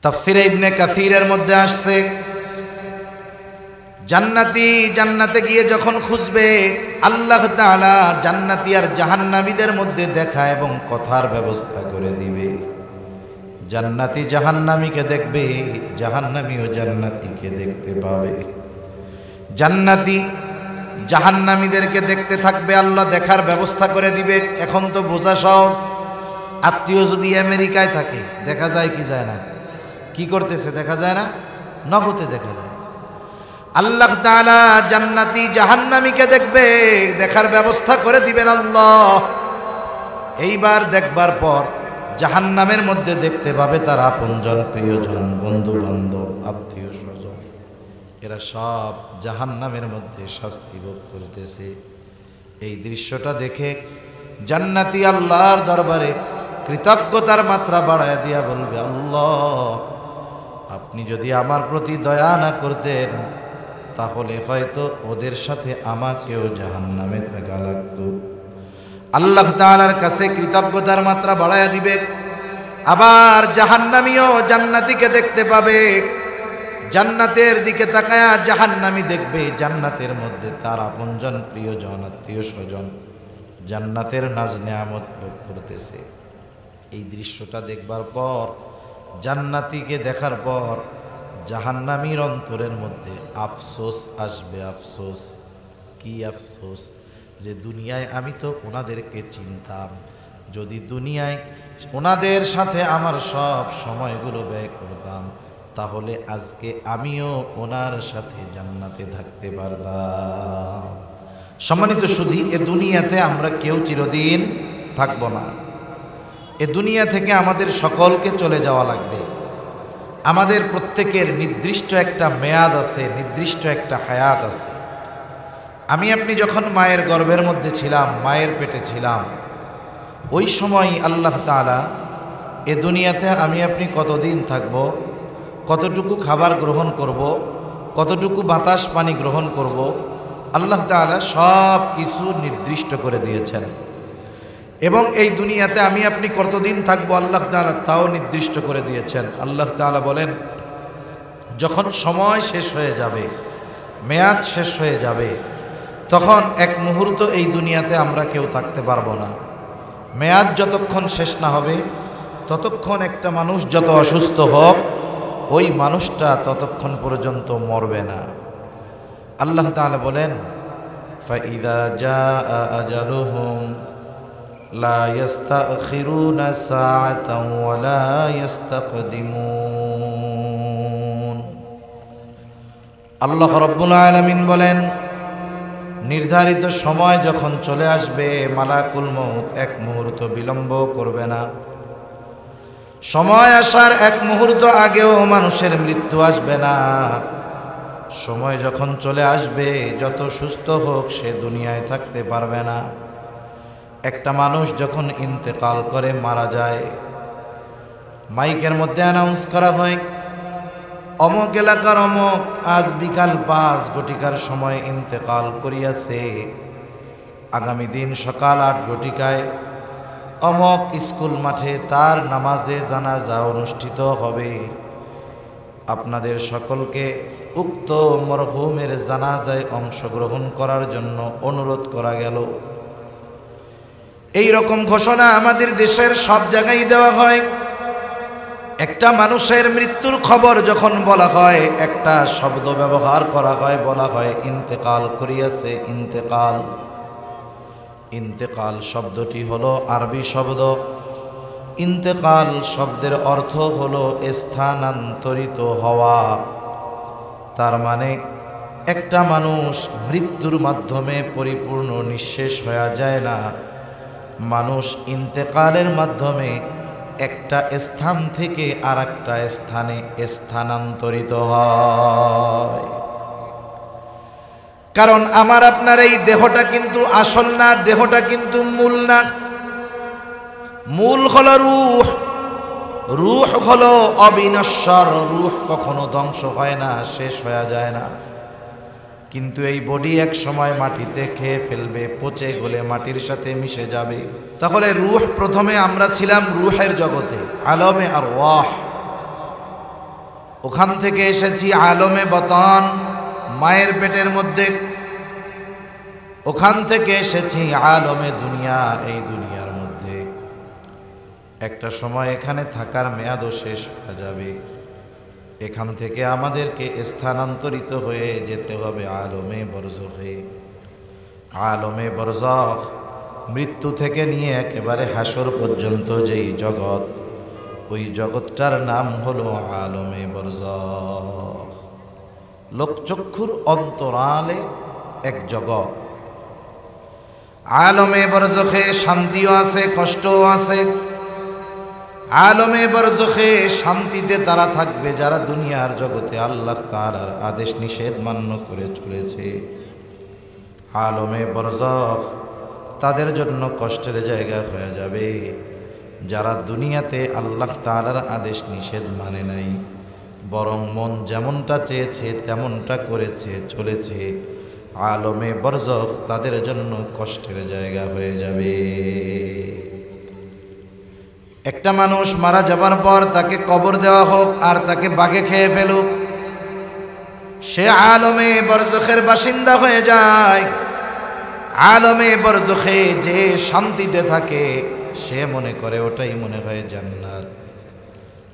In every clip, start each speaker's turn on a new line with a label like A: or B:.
A: তাফসীরে ইবনে কাসীরের মধ্যে আসছে, জান্নাতি জান্নাতে গিয়ে যখন খুঁজবে, আল্লাহ তাআলা জান্নাতি আর জাহান্নামীদের মধ্যে দেখা এবং কথার ব্যবস্থা করে দিবে। জান্নাতি জাহান্নামীকে দেখবে, জাহান্নামীও জান্নাতিকে দেখতে পাবে। জান্নাতি জাহান্নামীদেরকে দেখতে থাকবে, আল্লাহ দেখার ব্যবস্থা করে দিবে। এখন তো বোঝা সহজ, আত্মীয় যদি আমেরিকায় থাকে দেখা যায় কি যায় না? কি করতেছে দেখা যায় না? নগদে দেখা যায়। আল্লাহ তাআলা জান্নাতি জাহান্নামীকে দেখবে, দেখার ব্যবস্থা করে দিবেন আল্লাহ। এইবার দেখবার পর জাহান্নামের মধ্যে দেখতে পাবে তার আপনজন, প্রিয়জন, বন্ধু বান্ধব, আত্মীয় স্বজন, এরা সব জাহান্নামের মধ্যে শাস্তি ভোগ করতেছে। এই দৃশ্যটা দেখে জান্নাতি আল্লাহর দরবারে কৃতজ্ঞতার মাত্রা বাড়ায় দিয়া বলবে, আল্লাহ আপনি যদি আমার প্রতি দয়া না করতেন তাহলে হয়তো ওদের সাথে আমাকেও জাহান্নামে থাকা লাগতো। আল্লাহ তাআলার কাছে কৃতজ্ঞতার মাত্রা বাড়ায়া দিবে। আবার জাহান্নামীও জান্নাতীকে দেখতে পাবে, জান্নাতের দিকে তাকায়া জাহান্নামী দেখবে জান্নাতের মধ্যে তার আপনজন, প্রিয়জন, আত্মীয় স্বজন জান্নাতের নাজ নেয়ামত ভোগ করতেছে। এই দৃশ্যটা দেখবার পর, জান্নাতীকে দেখার পর জাহান্নামীর অন্তরের মধ্যে আফসোস আসবে। আফসোস, কি আফসোস? যে দুনিয়ায় আমি তো ওনাদেরকে চিনতাম, যদি দুনিয়ায় ওনাদের সাথে আমার সব সময়গুলো ব্যয় করতাম তাহলে আজকে আমিও ওনার সাথে জান্নাতে থাকতে পারতাম। সম্মানিত শুধু এ দুনিয়াতে আমরা কেউ চিরদিন থাকব না। এ দুনিয়া থেকে আমাদের সকলকে চলে যাওয়া লাগবে। আমাদের প্রত্যেকের নির্দিষ্ট একটা মেয়াদ আছে, নির্দিষ্ট একটা হায়াত আছে। আমি আপনি যখন মায়ের গর্ভের মধ্যে ছিলাম, মায়ের পেটে ছিলাম, ওই সময় আল্লাহ তাআলা এ দুনিয়াতে আমি আপনি কতদিন থাকব, কতটুকু খাবার গ্রহণ করব, কতটুকু বাতাস পানি গ্রহণ করব, আল্লাহ তাআলা সব কিছু নির্দিষ্ট করে দিয়েছেন। এবং এই দুনিয়াতে আমি আপনি কতদিন থাকবো আল্লাহ তাআলা তাও নির্দিষ্ট করে দিয়েছেন। আল্লাহ তাআলা বলেন, যখন সময় শেষ হয়ে যাবে, মেয়াদ শেষ হয়ে যাবে, তখন এক মুহূর্ত এই দুনিয়াতে আমরা কেউ থাকতে পারবো না। মেয়াদ যতক্ষণ শেষ না হবে ততক্ষণ একটা মানুষ যত অসুস্থ হোক, ওই মানুষটা ততক্ষণ পর্যন্ত মরবে না। আল্লাহ তাআলা বলেন, ফাইদা জাআ আজালুহুম লা ইস্তাখিরুনা সাআতান ওয়া লা ইস্তাকদিমুন। আল্লাহ রাব্বুল আলামিন বলেন, নির্ধারিত সময় যখন চলে আসবে, মালাকুল মউত এক মুহূর্ত বিলম্ব করবে না। সময় আসার এক মুহূর্ত আগেও মানুষের মৃত্যু আসবে না। সময় যখন চলে আসবে, যত সুস্থ হোক সে দুনিয়ায় থাকতে পারবে না। একটা মানুষ যখন ইন্তেকাল করে, মারা যায়, মাইকের মধ্যে অ্যানাউন্স করা হয়, অমুক এলাকার অমুক আজ বিকাল 5 ঘটিকার সময় ইন্তেকাল করিয়াছে, আগামী দিন সকাল 8 ঘটিকায় অমুক স্কুল মাঠে তার নামাজে জানাজা অনুষ্ঠিত হবে। আপনাদের সকলকে উক্ত মরহুমের জানাজায় অংশগ্রহণ করার জন্য অনুরোধ করা গেল। এই রকম ঘোষণা আমাদের দেশের সব জায়গায় দেওয়া হয়। একটা মানুষের মৃত্যুর খবর যখন বলা হয়, একটা শব্দ ব্যবহার করা হয়, বলা হয় ইন্তেকাল করিয়াছে। ইন্তেকাল, ইন্তেকাল শব্দটি হলো আরবি শব্দ। ইন্তেকাল শব্দের অর্থ হলো স্থানান্তরিত হওয়া। তার মানে একটা মানুষ মৃত্যুর মাধ্যমে পরিপূর্ণ নিঃশেষ হয়ে যায় না, মানুষ ইন্তেকালের মাধ্যমে একটা স্থান থেকে আর একটা স্থানে স্থানান্তরিত হয়। কারণ আমার আপনার এই দেহটা কিন্তু আসল না, দেহটা কিন্তু মূল না। মূল হলো রূহ, রূহ হলো অবিনশ্বর, রূহ কখনো ধ্বংস হয় না, শেষ হয়ে যায় না। কিন্তু এই বডি এক সময় মাটিতে খেয়ে ফেলবে, পচে গলে মাটির সাথে মিশে যাবে। তাহলে রূহ, প্রথমে আমরা ছিলাম রূহের জগতে, আলমে আরওয়াহ। ওখান থেকে এসেছি আলমে বতন, মায়ের পেটের মধ্যে। ওখান থেকে এসেছি আলমে দুনিয়া, এই দুনিয়ার মধ্যে। একটা সময় এখানে থাকার মেয়াদও শেষ হয়ে যাবে। এখান থেকে আমাদেরকে স্থানান্তরিত হয়ে যেতে হবে আলমে বরজখে। আলমে বরজখ মৃত্যু থেকে নিয়ে একেবারে হাসর পর্যন্ত যেই জগৎ, ওই জগৎটার নাম হলো আলমে বরজখ। লোকচক্ষুর অন্তরালে এক জগৎ। আলমে বরজখে শান্তিও আছে, কষ্টও আছে। আলমে বরজখে শান্তিতে তারা থাকবে যারা দুনিয়ার জগতে আল্লাহ তাআলার আদেশ নিষেধ মান্য করে চলেছে। আলমে বরজখ তাদের জন্য কষ্টের জায়গা হয়ে যাবে যারা দুনিয়াতে আল্লাহ তাআলার আদেশ নিষেধ মানে নাই, বরং মন যেমনটা চেয়েছে তেমনটা করেছে চলেছে। আলমে বরজখ তাদের জন্য কষ্টের জায়গা হয়ে যাবে। একটা মানুষ মারা যাবার পর তাকে কবর দেওয়া হোক আর তাকে বাঘে খেয়ে ফেলুক, সে আলমে বরজখের বাসিন্দা হয়ে যায়। আলমে বরজখে যে শান্তিতে থাকে সে মনে করে ওটাই মনে হয় জান্নাত,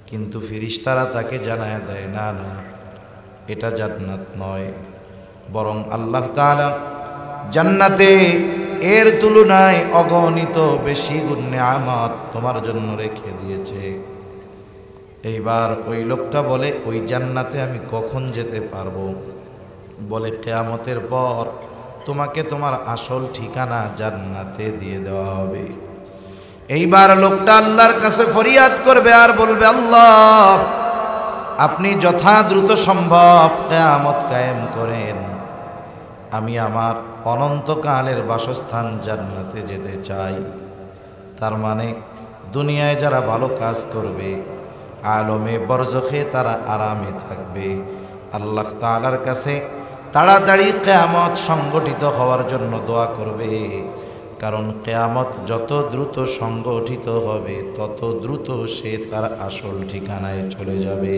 A: কিন্তু ফেরেশতারা তাকে জানায় দেয় না না, এটা জান্নাত নয়, বরং আল্লাহ তাআলা জান্নাতে এর তুলনায় অগণিত বেশি গুণ নিয়ামত তোমার জন্য রেখে দিয়েছে। এইবার ওই লোকটা বলে, ওই জান্নাতে আমি কখন যেতে পারবো? বলে, কিয়ামতের পর তোমাকে তোমার আসল ঠিকানা জান্নাতে দিয়ে দেওয়া হবে। এইবার লোকটা আল্লাহর কাছে ফরিয়াদ করবে আর বলবে, আল্লাহ আপনি যথা দ্রুত সম্ভব কিয়ামত কায়েম করেন, আমি আমার অনন্তকালের বাসস্থান জান্নাতে যেতে চাই। তার মানে দুনিয়ায় যারা ভালো কাজ করবে আলমে বরজখে তারা আরামে থাকবে। আল্লাহ তাআলার কাছে তাড়াতাড়ি কিয়ামত সংগঠিত হওয়ার জন্য দোয়া করবে, কারণ কিয়ামত যত দ্রুত সংগঠিত হবে তত দ্রুত সে তার আসল ঠিকানায় চলে যাবে।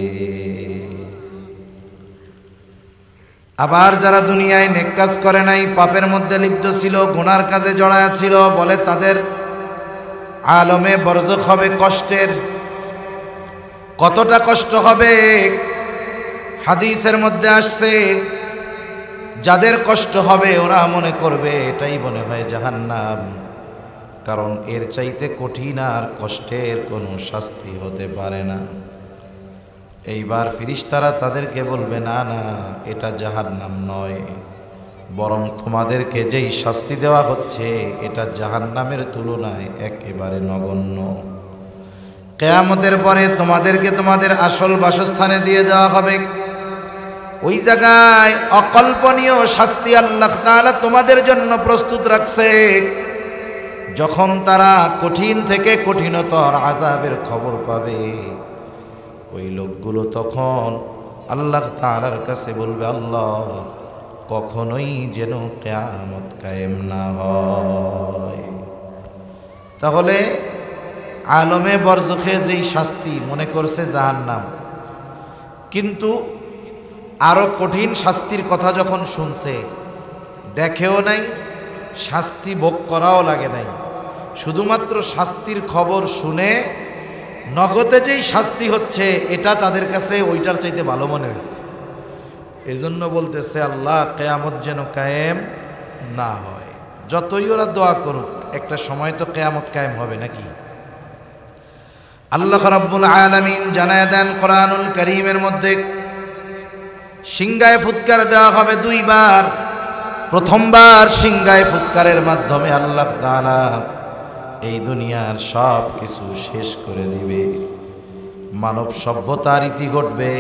A: আবার যারা দুনিয়ায় নেক কাজ করে নাই, পাপের মধ্যে লিপ্ত ছিল, গুনার কাজে জড়ায়া ছিল, বলে তাদের আলমে বরজখ হবে কষ্টের। কতটা কষ্ট হবে? হাদিসের মধ্যে আসছে, যাদের কষ্ট হবে ওরা মনে করবে এটাই মনে হয় জাহান্নাম, কারণ এর চাইতে কঠিন আর কষ্টের কোনো শাস্তি হতে পারে না। এইবার ফেরেশতারা তাদেরকে বলবে, না না, এটা জাহান্নাম নয়, বরং তোমাদেরকে যেই শাস্তি দেওয়া হচ্ছে এটা জাহান্নামের তুলনায় একেবারে নগণ্য। কিয়ামতের পরে তোমাদেরকে তোমাদের আসল বাসস্থানে দিয়ে দেওয়া হবে। ওই জায়গায় অকল্পনীয় শাস্তি আল্লাহ তাআলা তোমাদের জন্য প্রস্তুত রাখছে। যখন তারা কঠিন থেকে কঠিনতর আযাবের খবর পাবে, ওই লোকগুলো তখন আল্লাহ তাআলার কাছে বলবে, আল্লাহ কখনোই যেন কিয়ামত কায়েম না হয়। তাহলে আলমে বরজখে যেই শাস্তি মনে করছে জাহান্নাম, কিন্তু আরো কঠিন শাস্তির কথা যখন শুনছে, দেখেও নাই, শাস্তি ভোগ করাও লাগে নাই, শুধুমাত্র শাস্তির খবর শুনে নগদে যেই শাস্তি হচ্ছে এটা তাদের কাছে ওইটার চাইতে ভালো মনে হয়েছে। এই জন্য বলতেছে, আল্লাহ কিয়ামত যেন কায়েম না হয়। যতই ওরা দোয়া করুক, একটা সময় তো কিয়ামত কায়েম হবে নাকি? আল্লাহ রাব্বুল আলামিন জানায় দেন কোরআনুল কারীমের মধ্যে, সিংহায় ফুৎকার দেওয়া হবে দুইবার। প্রথমবার সিংহায় ফুৎকারের মাধ্যমে আল্লাহ তাআলা এই দুনিয়ার সব কিছু শেষ করে দিবে, মানব সভ্যতার ইতি ঘটবে।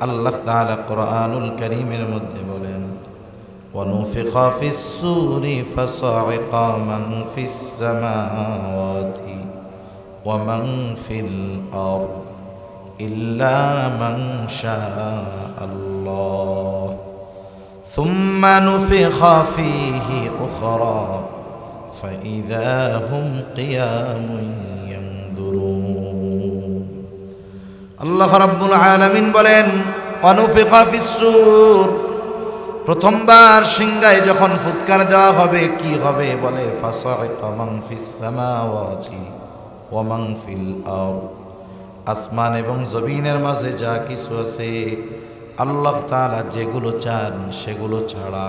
A: আল্লাহ তাআলা কোরআনুল কারীমের মধ্যে বলেন, ওয়ানুফিখা ফিস-সূরি ফাসা'iকা মান ফিস-সামাওয়াতি ওয়া মান ফিল-আরদ ইল্লা মান শাআল্লাহ সুম্মা নুফিখা ফীহি উখরা ফাইযা হুম কিয়ামুন ইয়ানদুরুন। আল্লাহ রাব্বুল আলামিন বলেন অনুফিকা ফিস-সূর, প্রথমবার সিংহায় যখন ফুৎকার দেওয়া হবে কি হবে? বলে ফাসাইকা মান ফিস সামাওয়াতি ওয়া মান ফিল আরদ, আসমান এবং জমিনের মাঝে যা কিছু আছে আল্লাহ তাআলা যেগুলো চান সেগুলো ছাড়া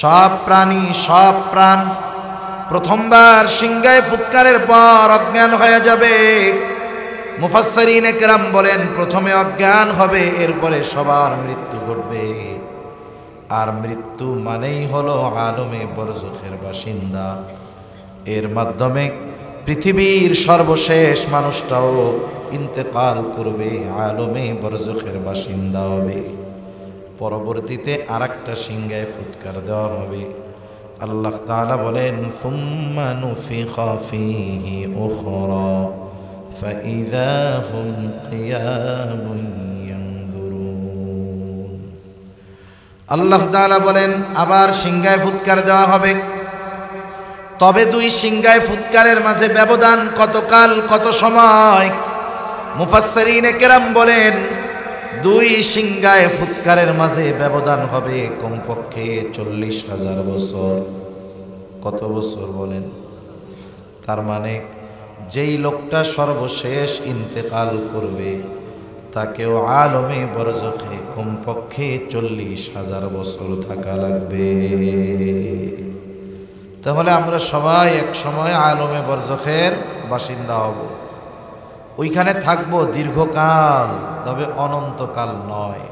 A: সব প্রাণী সব প্রাণ প্রথমবার সিংহায় ফুৎকারের পর অজ্ঞান হয়ে যাবে। মুফাসসিরিনে কেরাম বলেন প্রথমে অজ্ঞান হবে, এরপরে সবার মৃত্যু ঘটবে। আর মৃত্যু মানেই হলো আলমে বরজখের বাসিন্দা। এর মাধ্যমে পৃথিবীর সর্বশেষ মানুষটাও ইন্তেকাল করবে, আলমে বরজখের বাসিন্দা হবে। পরবর্তীতে আরেকটা সিংহায় ফুৎকার দেওয়া হবে। আল্লাহ তাআলা বলেন সুম্মা নুফিখা ফীহি উখরা ফাইযা হুম কিয়ামুন ইয়ানজুরুন। আল্লাহ তাআলা বলেন আবার সিংহায় ফুৎকার দেওয়া হবে। তবে দুই সিংহায় ফুৎকারের মাঝে ব্যবধান কতকাল কত সময়? মুফাসসিরিনে কেরাম বলেন দুই সিংহায় ফুৎকারের মাঝে ব্যবধান হবে কমপক্ষে 40,000 বছর। কত বছর বলেন? তার মানে যেই লোকটা সর্বশেষ ইন্তেকাল করবে তাকেও আলমে বরজখে কমপক্ষে 40,000 বছর থাকা লাগবে। তাহলে আমরা সবাই এক সময় আলমে বরজখের বাসিন্দা হব, ওইখানে থাকবো দীর্ঘকাল, তবে অনন্তকাল নয়।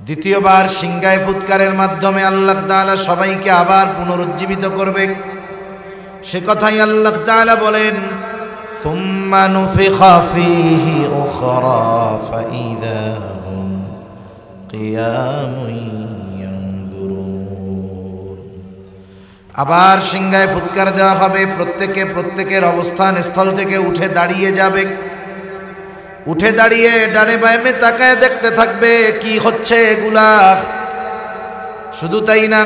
A: দ্বিতীয়বার সিংহায় ফুৎকারের মাধ্যমে আল্লাহ তাআলা সবাইকে আবার পুনরুজ্জীবিত করবে। সে কথাই আল্লাহ তাআলা বলেন সুম্মা নুফিখা ফীহি উখরা ফাইযা হুম কিয়ামুন ইয়ানজুরুন। আবার সিংহায় ফুৎকার দেওয়া হবে, প্রত্যেকের অবস্থান স্থল থেকে উঠে দাঁড়িয়ে যাবে। উঠে দাঁড়িয়ে ডানে বামে তাকায় দেখতে থাকবে কি হচ্ছে এগুলা। শুধু তাই না,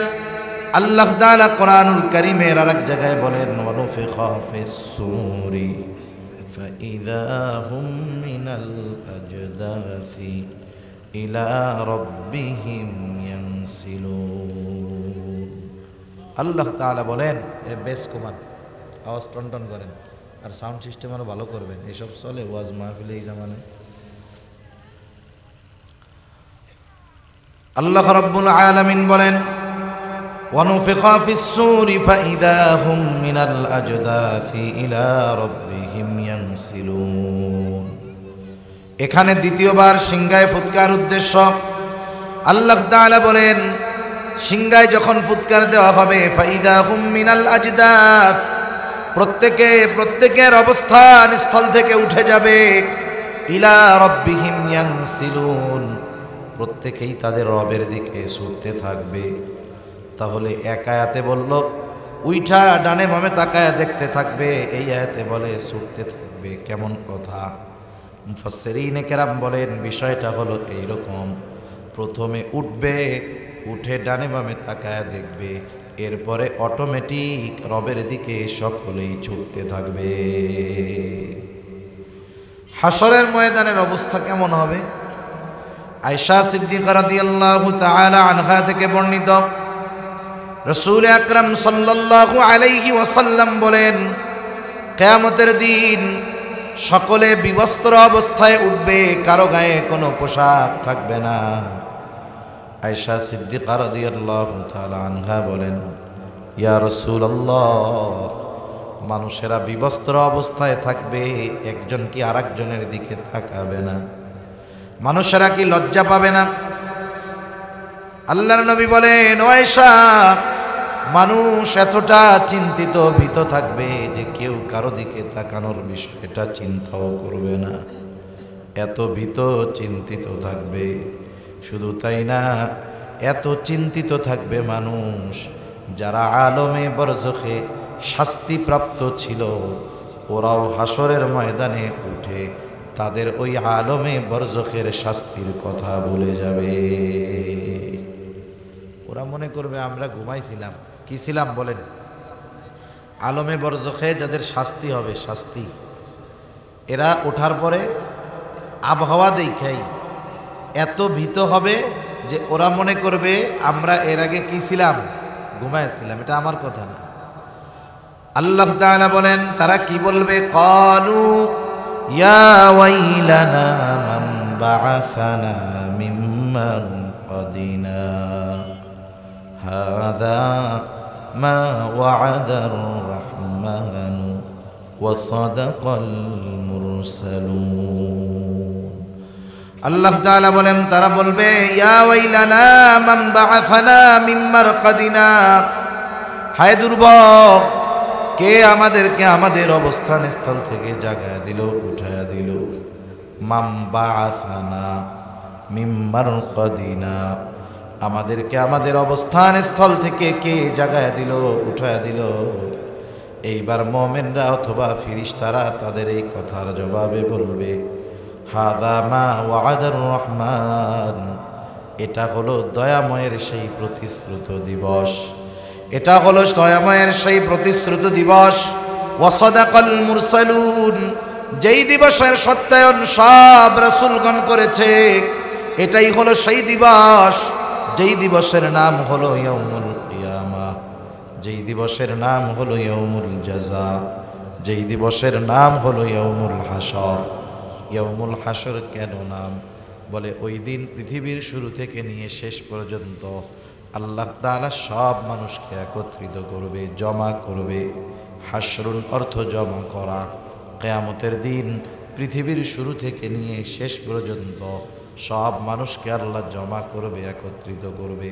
A: আল্লাহ তাআলা কোরআনুল কারীমের আরেক জায়গায় বলেন ওয়ানুফিখা ফিস-সূরি ফাইযা হুম মিনাল আজদাসি ইলা রাব্বিহিম ইয়ানসিলুন। আল্লাহ তাআলা বলেন বেশ কমান, আওয়াজ টনটন করেন আর সাউন্ড সিস্টেম আরো ভালো করবেন। এসব চলে ওয়াজ মাহফিলে এই জামানে। আল্লাহ রাব্বুল আলামিন বলেন ওয়ানুফিখা ফিস-সূরি ফাইযা হুম মিনাল আজদাসি ইলা রাব্বিহিম ইয়ানসিলুন। এখানে দ্বিতীয়বার সিংহায় ফুৎকার উদ্দেশ্য। আল্লাহ তাআলা বলেন সিংহায় যখন ফুৎকার দেওয়া হবে ফাইযা হুম মিনাল আজদাস, প্রত্যেকের অবস্থান স্থল থেকে উঠে যাবে। ইলা রাব্বিহিম ইয়ানসিলুন, প্রত্যেকেই তাদের রবের দিকে ছুটতে থাকবে। তাহলে এক আয়াতে বলল উইঠা ডানে বামে তাকায় দেখতে থাকবে, এই আয়াতে বলে ছুটতে থাকবে। কেমন কথা? মুফাসসিরিনে কেরাম বলেন বিষয়টা হলো এইরকম, প্রথমে উঠবে, উঠে ডানে বামে তাকায় দেখবে, এরপরে অটোমেটিক রবের দিকে সকলেই ছুটতে থাকবে। হাসরের ময়দানের অবস্থা কেমন হবে? আয়েশা সিদ্দিকা রাদিয়াল্লাহু তাআলা আনহা থেকে বর্ণিত, রাসূল আকরাম সাল্লাল্লাহু আলাইহি ওয়াসাল্লাম বলেন কিয়ামতের দিন সকলে বিবস্ত্র অবস্থায় উঠবে, কারো গায়ে কোনো পোশাক থাকবে না। আয়েশা সিদ্দিকা রাদিয়াল্লাহু তাআলা আনহা বলেন ইয়া রাসূলুল্লাহ, মানুষেরা বিবস্ত্র অবস্থায় থাকবে, একজন কি আরেকজনের দিকে তাকাবে না? মানুষেরা কি লজ্জা পাবে না? আল্লাহর নবী বলেন ও আয়েশা, মানুষ এতটা চিন্তিত ভীত থাকবে যে কেউ কারো দিকে তাকানোর বিষয়টা চিন্তাও করবে না, এত ভীত চিন্তিত থাকবে। শুধু তাই না, এত চিন্তিত থাকবে মানুষ যারা আলমে বরজখে শাস্তিপ্রাপ্ত ছিল, ওরাও হাসরের ময়দানে উঠে তাদের ওই আলমে বরজখের শাস্তির কথা ভুলে যাবে। ওরা মনে করবে আমরা ঘুমাইছিলাম। কি ছিলাম বলেন? আলমে বরজখে যাদের শাস্তি হবে, শাস্তি, এরা ওঠার পরে আবহাওয়া দেখাই এত ভীত হবে যে ওরা মনে করবে আমরা এর আগে কি ছিলাম, ঘুমাইছিলাম। এটা আমার কথা না। আল্লাহ তাআলা বলেন তারা কি বলবে, ক্বালু ইয়া ওয়াইলানা মান বাআসানা মিন মারকাদিনা হাযা মা ওয়া'আদার রাহমানু ওয়া সাদাকাল মুরসালুন। আল্লাহ তাআলা বলেন তারা বলবে ইয়া ওয়াইলানা মান বাআসানা মিন মারকাদিনা, হায় দুর্ভোগ, কে আমাদেরকে আমাদের অবস্থান স্থল থেকে জাগায়া দিল, উঠায়া দিল। মাম বাআসানা মিন মারকাদিনা, আমাদেরকে আমাদের অবস্থান স্থল থেকে কে জাগায়া দিল, উঠায়া দিল। এইবার মুমিনরা অথবা ফেরেশতারা তাদের এই কথার জবাবে বলবে হাযা মা ওয়া'আদার রহমান, এটা হলো দয়াময়ের সেই প্রতিশ্রুত দিবস, এটা হলো দয়াময়ের সেই প্রতিশ্রুত দিবস। ওয়া সাদাকাল মুরসালুন, যেই দিবসের সত্যায়ন সব রাসূলগণ করেছে, এটাই হলো সেই দিবস যেই দিবসের নাম হলো ইয়াউমুল কিয়ামা, যেই দিবসের নাম হলো ইয়াউমুল জাযা, যেই দিবসের নাম হলো ইয়াউমুল হাসর। ইয়াউমুল হাসর কেন নাম? বলে ওই দিন পৃথিবীর শুরু থেকে নিয়ে শেষ পর্যন্ত আল্লাহ তাআলা সব মানুষকে একত্রিত করবে, জমা করবে। হাসরুল অর্থ জমা করা। কিয়ামতের দিন পৃথিবীর শুরু থেকে নিয়ে শেষ পর্যন্ত সব মানুষকে আল্লাহ জমা করবে, একত্রিত করবে।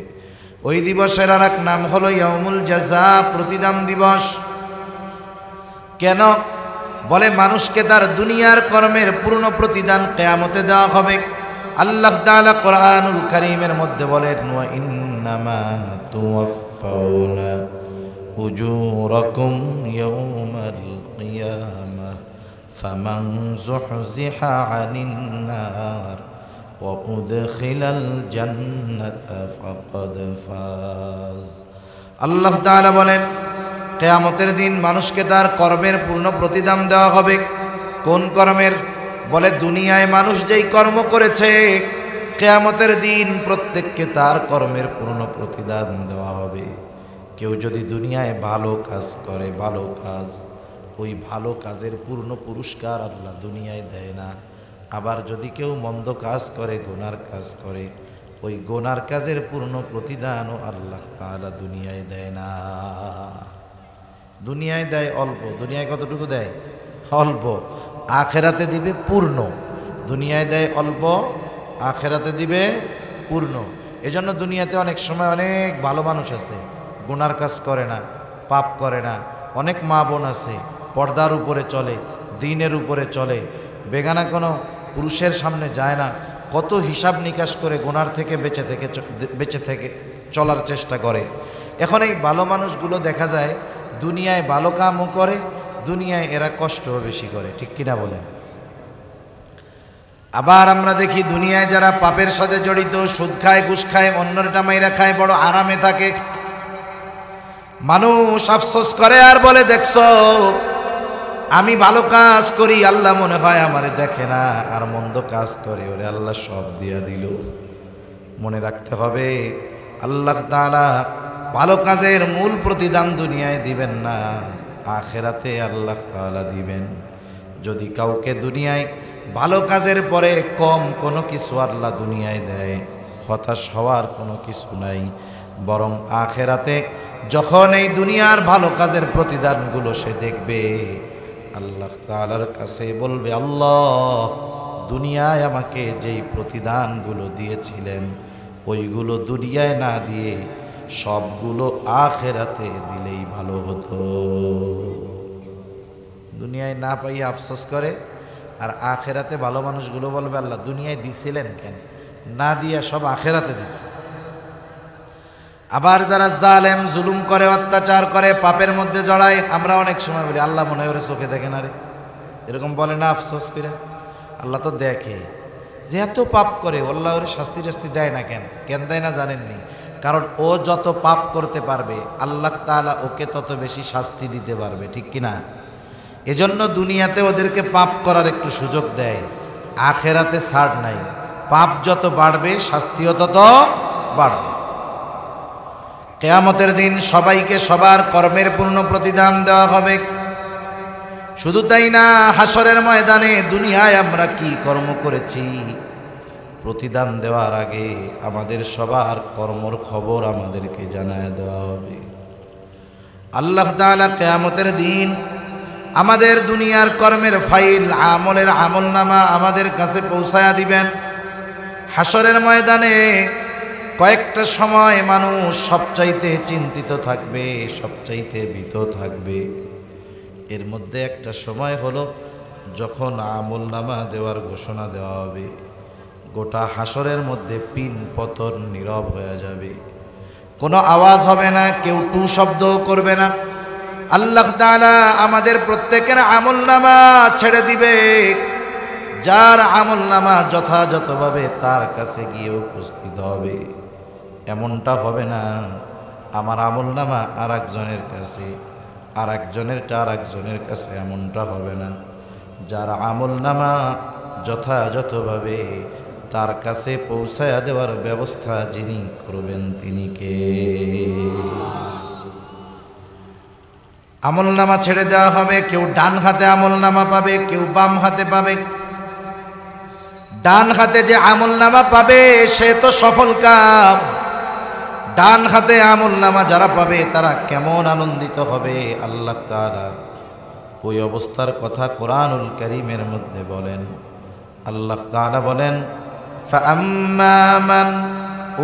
A: ওই দিবসের আর এক নাম হলো ইয়াউমুল জাযা, প্রতিদান দিবস। কেন? বলে মানুষকে তার দুনিয়ার কর্মের পূর্ণ প্রতিদান কিয়ামতে দেওয়া হবে। আল্লাহ তাআলা কোরআনুল কারীমের মধ্যে বলেন ওয়া ইন্নামা তুওয়াফাউনা উজুরাকুম ইয়াউমাল কিয়ামাহ ফামান যুহজিহা আনিন নার ওয়া উদখিলাল জান্নাতা ফাকাদ ফাজ। আল্লাহ তাআলা বলেন কিয়ামতের দিন মানুষকে তার কর্মের পূর্ণ প্রতিদান দেওয়া হবে। কোন কর্মের? বলে দুনিয়ায় মানুষ যেই কর্ম করেছে, কিয়ামতের দিন প্রত্যেককে তার কর্মের পূর্ণ প্রতিদান দেওয়া হবে। কেউ যদি দুনিয়ায় ভালো কাজ করে, ভালো কাজ, ওই ভালো কাজের পূর্ণ পুরস্কার আল্লাহ দুনিয়ায় দেয় না। আবার যদি কেউ মন্দ কাজ করে, গুনার কাজ করে, ওই গুনার কাজের পূর্ণ প্রতিদানও আল্লাহ তাআলা দুনিয়ায় দেয় না। দুনিয়ায় দেয় অল্প। দুনিয়ায় কতটুকু দেয়? অল্প। আখেরাতে দিবে পূর্ণ। দুনিয়ায় দেয় অল্প, আখেরাতে দিবে পূর্ণ। এজন্য দুনিয়াতে অনেক সময় অনেক ভালো মানুষ আছে, গুনার কাজ করে না, পাপ করে না। অনেক মা বোন আছে পর্দার উপরে চলে, দ্বীনের উপরে চলে, বেগানা কোনো পুরুষের সামনে যায় না, কত হিসাব নিকাশ করে গুনার থেকে বেঁচে থেকে চলার চেষ্টা করে। এখন এই ভালো মানুষগুলো দেখা যায় দুনিয়ায় ভালো কামও করে, দুনিয়ায় এরা কষ্টও বেশি করে। ঠিক কিনা বলেন? আবার আমরা দেখি দুনিয়ায় যারা পাপের সাথে জড়িত, সুদ খায়, ঘুষ খায়, অন্যের টামাইরা খায়, বড় আরামে থাকে। মানুষ আফসোস করে আর বলে দেখছো আমি ভালো কাজ করি, আল্লাহ মনে হয় আমারে দেখে না, আর মন্দ কাজ করে ওরে আল্লাহ সব দিয়া দিল। মনে রাখতে হবে আল্লাহ তাআলা ভালো কাজের মূল প্রতিদান দুনিয়ায় দিবেন না, আখেরাতে আল্লাহ তাআলা দিবেন। যদি কাউকে দুনিয়ায় ভালো কাজের পরে কম কোনো কিছু আল্লাহ দুনিয়ায় দেয়, হতাশ হওয়ার কোনো কিছু নাই। বরং আখেরাতে যখন এই দুনিয়ার ভালো কাজের প্রতিদানগুলো সে দেখবে, আল্লাহ তাআলার কাছে বলবে আল্লাহ দুনিয়ায় আমাকে যেই প্রতিদানগুলো দিয়েছিলেন ওইগুলো দুনিয়ায় না দিয়ে সবগুলো আখেরাতে দিলেই ভালো হতো। দুনিয়ায় না পাইয়ে আফসোস করে, আর আখেরাতে ভালো মানুষগুলো বলবে আল্লাহ দুনিয়ায় দিছিলেন কেন, না দিয়া সব আখেরাতে দিত। আবার যারা জালেম, জুলুম করে, অত্যাচার করে, পাপের মধ্যে জড়ায়, আমরা অনেক সময় বলি আল্লাহ মনে হয় ওরে চোখে দেখে না রে, এরকম বলে না আফসোস করে? আল্লাহ তো দেখে, যে এত পাপ করে আল্লাহ ওরে শাস্তি টাস্তি দেয় না কেন? কেন দেয় না জানেননি? কারণ ও যত পাপ করতে পারবে আল্লাহ তাআলা ওকে তত বেশি শাস্তি দিতে পারবে। ঠিক কিনা? এজন্য দুনিয়াতে ওদেরকে পাপ করার একটু সুযোগ দেয়, আখেরাতে ছাড় নাই। পাপ যত বাড়বে শাস্তিও তত বাড়বে। কিয়ামতের দিন সবাইকে সবার কর্মের পূর্ণ প্রতিদান দেওয়া হবে। শুধু তাই না, হাসরের ময়দানে দুনিয়ায় আমরা কি কর্ম করেছি প্রতিদান দেওয়ার আগে আমাদের সবার কর্মর খবর আমাদেরকে জানায় দেওয়া হবে। আল্লাহ তাআলা কিয়ামতের দিন আমাদের দুনিয়ার কর্মের ফাইল, আমলের আমলনামা আমাদের কাছে পৌঁছায়া দিবেন। হাসরের ময়দানে কয়েকটা সময় মানুষ সবচাইতে চিন্তিত থাকবে, সবচাইতে ভীত থাকবে। এর মধ্যে একটা সময় হলো যখন আমলনামা দেওয়ার ঘোষণা দেওয়া হবে। গোটা হাসরের মধ্যে পিন পতন নীরব হয়ে যাবে, কোনো আওয়াজ হবে না, কেউ টু শব্দও করবে না। আল্লাহ তাআলা আমাদের প্রত্যেকের আমলনামা ছেড়ে দিবে। যার আমলনামা যথাযথভাবে তার কাছে গিয়ে উপস্থিত হবে। এমনটা হবে না আমার আমলনামা আর একজনের কাছে, আর একজনেরটা আর একজনের কাছে, এমনটা হবে না। যার আমলনামা যথাযথভাবে তার কাছে পৌঁছায়া দেওয়ার ব্যবস্থা যিনি করবেন তিনি কে? আমলনামা ছেড়ে দেওয়া হবে। কেউ ডান হাতে আমলনামা পাবে, কেউ বাম হাতে পাবে। ডান হাতে যে আমলনামা পাবে সে তো সফল কাম। ডান হাতে আমলনামা যারা পাবে তারা কেমন আনন্দিত হবে আল্লাহ তাআলা ওই অবস্থার কথা কোরআনুল কারীমের মধ্যে বলেন। আল্লাহ তাআলা বলেন, ফাআম্মা মান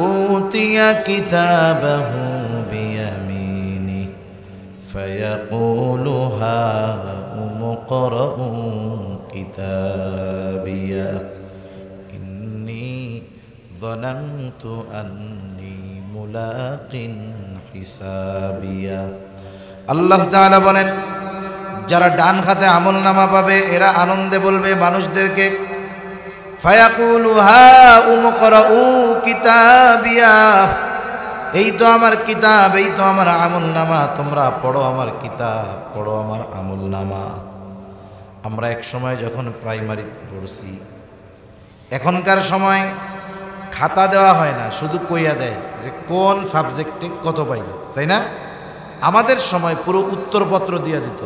A: উতিয়া কিতাবাহু বিয়ামিনি ফায়াকুলু হাউম ইকরাউ কিতাবিয়া ইন্নী যানানতু আন্নী মুলাকিন হিসাবিয়া। আল্লাহ তাআলা বলেন, যারা ডান হাতে আমলনামা পাবে এরা আনন্দে বলবে মানুষদেরকে, ফায়াকুলু হাউম ইকরাউ কিতাবিয়া, এই তো আমার কিতাব, এই তো আমার আমলনামা, তোমরা পড়ো আমার কিতাব, পড়ো আমার আমলনামা। আমরা এক সময় যখন প্রাইমারিতে পড়ছি, এখনকার সময় খাতা দেওয়া হয় না, শুধু কইয়া দেয় যে কোন সাবজেক্টে কত পাইল, তাই না? আমাদের সময় পুরো উত্তরপত্র দিয়ে দিত,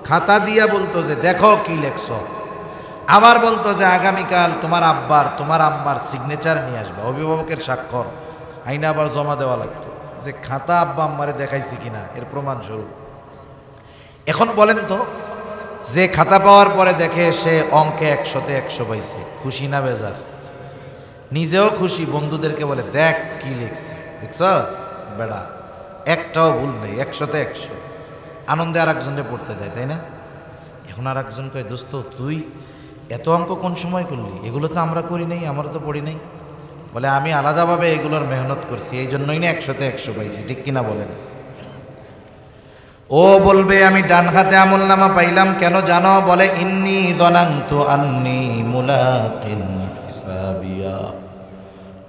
A: খাতা দিয়া বলতো যে দেখো কি লেখছ। আবার বলতো যে আগামীকাল তোমার আব্বার তোমার আম্মার সিগনেচার নিয়ে আসবে, অভিভাবকের স্বাক্ষর, আইনা আবার জমা দেওয়া লাগতো যে খাতা আব্বা আম্মারে দেখাইছি কিনা এর প্রমাণস্বরূপ। এখন বলেন তো, যে খাতা পাওয়ার পরে দেখে সে অঙ্কে 100-তে 100 পাইছে, খুশি না বেজার? নিজেও খুশি, বন্ধুদেরকে বলে দেখ কি লিখছি, দেখছস বেড়া, একটাও ভুল নেই, 100-তে 100। আনন্দে আর একজনকে পড়তে দেয়, তাই না? এখন আর একজন কয়, দোস্ত তুই এত অঙ্ক কোন সময় করলি? এগুলো তো আমরা করি নাই, আমরা তো পড়ি নাই। বলে আমি আলাদাভাবে এগুলোর মেহনত করছি, এই জন্যই না 100-তে 100 পাইছি, ঠিক কিনা বলেন? ও বলবে আমি ডান হাতে আমলনামা পাইলাম কেন জানো? বলে ইন্নী যানানতু আন্নী মুলাকিন হিসাবিয়া।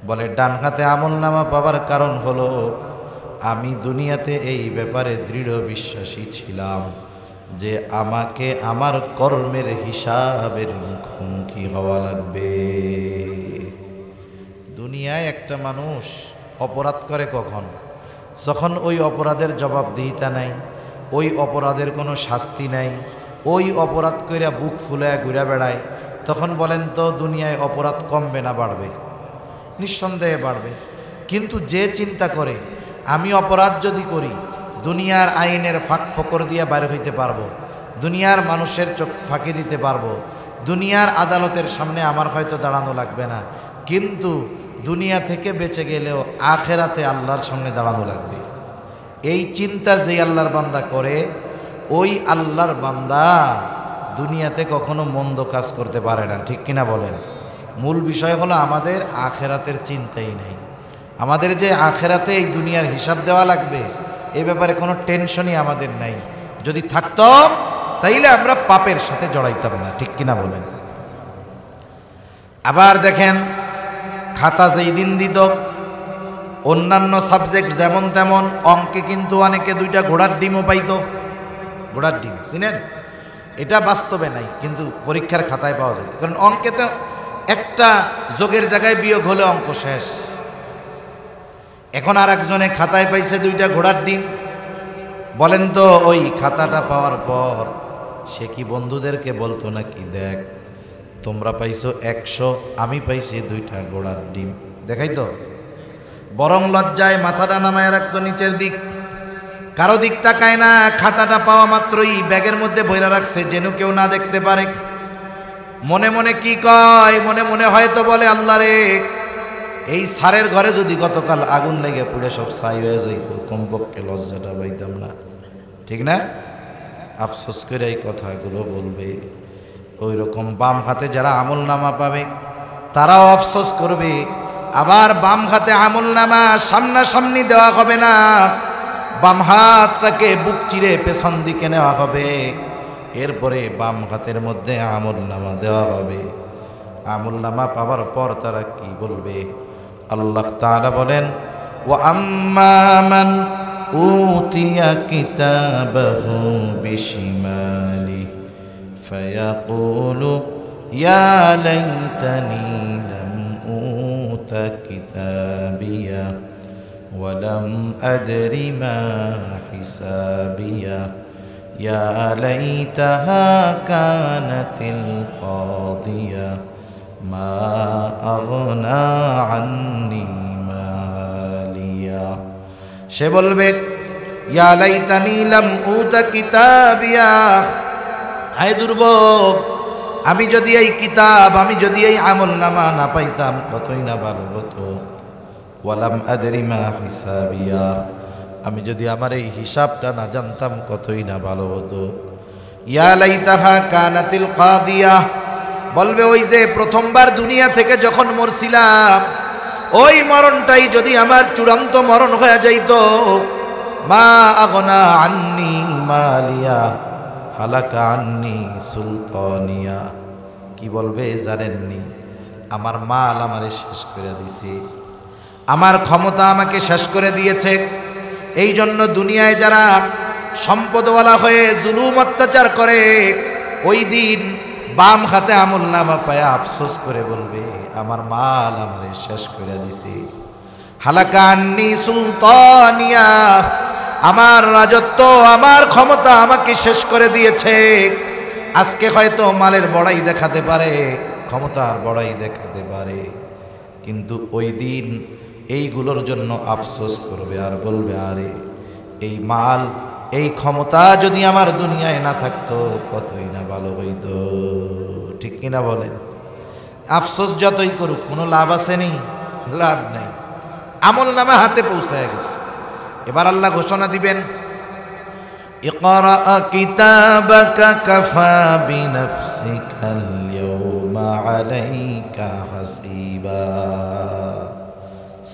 A: বলে ডান হাতে আমলনামা পাবার কারণ হলো আমি দুনিয়াতে এই ব্যাপারে দৃঢ় বিশ্বাসী ছিলাম যে আমাকে আমার কর্মের হিসাবের মুখোমুখি হওয়া লাগবে। দুনিয়ায় একটা মানুষ অপরাধ করে কখন? যখন ওই অপরাধের জবাবদিহিতা নাই, ওই অপরাধের কোনো শাস্তি নাই, ওই অপরাধ কইরা বুক ফুলায় ঘুরে বেড়ায়, তখন বলেন তো দুনিয়ায় অপরাধ কমবে না বাড়বে? নিঃসন্দেহে বাড়বে। কিন্তু যে চিন্তা করে আমি অপরাধ যদি করি দুনিয়ার আইনের ফাঁক ফকর দিয়ে বাইরে হইতে পারবো, দুনিয়ার মানুষের চোখ ফাঁকি দিতে পারবো, দুনিয়ার আদালতের সামনে আমার হয়তো দাঁড়ানো লাগবে না, কিন্তু দুনিয়া থেকে বেঁচে গেলেও আখেরাতে আল্লাহর সামনে দাঁড়ানো লাগবে। এই চিন্তা যে আল্লাহর বান্দা করে, ওই আল্লাহর বান্দা দুনিয়াতে কখনো মন্দ কাজ করতে পারে না, ঠিক কিনা বলেন? মূল বিষয় হলো আমাদের আখেরাতের চিন্তাই নেই। আমাদের যে আখেরাতে এই দুনিয়ার হিসাব দেওয়া লাগবে এই ব্যাপারে কোনো টেনশনই আমাদের নাই। যদি থাকতো তাইলে আমরা পাপের সাথে জড়াইতাম না, ঠিক কিনা বলেন? আবার দেখেন, খাতা যেই দিন দিত, অন্যান্য সাবজেক্ট যেমন তেমন, অঙ্কে কিন্তু অনেকে 2টা ঘোড়ার ডিমও পাইতো। ঘোড়ার ডিম চিনেন? এটা বাস্তবে নাই, কিন্তু পরীক্ষার খাতায় পাওয়া যায়। কারণ অঙ্কে তো একটা যোগের জায়গায় বিয়োগ হলে অঙ্ক শেষ। এখন আর একজনে খাতায় পাইছে 2টা ঘোড়ার ডিম। বলেন তো ওই খাতাটা পাওয়ার পর সে কি বন্ধুদেরকে বলতো নাকি, দেখ তোমরা পাইছো 100, আমি পাইছি 2টা ঘোড়ার ডিম, দেখাই তো? বরং লজ্জায় মাথাটা নামায় রাখতো নিচের দিক, কারো দিক তাকায় না। খাতাটা পাওয়া মাত্রই ব্যাগের মধ্যে বইরা রাখছে যেন কেউ না দেখতে পারে। মনে মনে কি কয়, মনে মনে হয়তো বলে, আল্লাহ রে, এই সারের ঘরে যদি গতকাল আগুন লেগে পুড়ে সব ছাই হয়ে যাইত, কমপক্ষে লজ্জাটা পাইতাম না। ঠিক না? আফসোস করে এই কথাগুলো বলবে। ওই রকম বাম হাতে যারা আমল নামা পাবে তারাও আফসোস করবে। আবার বাম হাতে আমল নামা সামনাসামনি দেওয়া হবে না, বাম হাতটাকে বুক চিরে পেছন দিকে নেওয়া হবে, এরপরে বাম হাতের মধ্যে আমল নামা দেওয়া হবে। আমল নামা পাওয়ার পর তারা কি বলবে? আল্লাহ তাআলা বলেন, ওয়া আম্মা মান উতিয়া কিতাবাহু বিশিমালি ফায়াকুলু ইয়া লাইতানি লাম উতা কিতাবিয়া ওয়া লাম আদরি মা হিসাবিয়া ইয়া লাইতাহা কানাতিল কাদিয়া মা আগনা আন্নি মালিয়া। সে বলবে, ইয়া লাইতানি লাম উতা কিতাবিয়া, হায় দুর্ভোগ, আমি যদি এই কিতাব, আমি যদি এই আমল নামা না পাইতাম কতই না ভালো হতো। ওয়ালাম আদরি মা হিসাবিয়া, আমি যদি আমার এই হিসাবটা না জানতাম কতই না ভালো হতো। ইয়া লাইতাহা কানাতিল কাদিয়া, বলবে ওই যে প্রথমবার দুনিয়া থেকে যখন মরছিলাম, ওই মরণটাই যদি আমার চূড়ান্ত মরণ হয়ে যাইত। মা আগনা আন্নি মালিয়া হালাকা আন্নি সুলতানিয়া, কি বলবে জানেননি? আমার মাল আমারে শেষ করে দিছে, আমার ক্ষমতা আমাকে শেষ করে দিয়েছে। এই জন্য দুনিয়ায় যারা সম্পদওয়ালা হয়ে জুলুম অত্যাচার করে, ওই দিন বাম হাতে আমল নামা পায় আফসোস করে বলবে, আমার মাল আমারে শেষ করে দিছে। হালাকা আন্নি সুলতানিয়া, আমার রাজত্ব, আমার ক্ষমতা আমাকে শেষ করে দিয়েছে। আজকে হয়তো মালের বড়াই দেখাতে পারে, ক্ষমতার বড়াই দেখাতে পারে, কিন্তু ওই দিন এইগুলোর জন্য আফসোস করবে আর বলবে, আরে এই মাল, এই ক্ষমতা যদি আমার দুনিয়ায় না থাকতো কতই না ভালো হইতো। ঠিক কিনা বলেন? আফসোস যতই করুক কোনো লাভ আছে নি? লাভ নাই। আমল নামা হাতে পৌঁছায় গেছে। এবার আল্লাহ ঘোষণা দিবেন, ইকরা কিতাবাকা কাফা বিনাফসিকাল ইয়াউমা আলাইকা হাসিবা।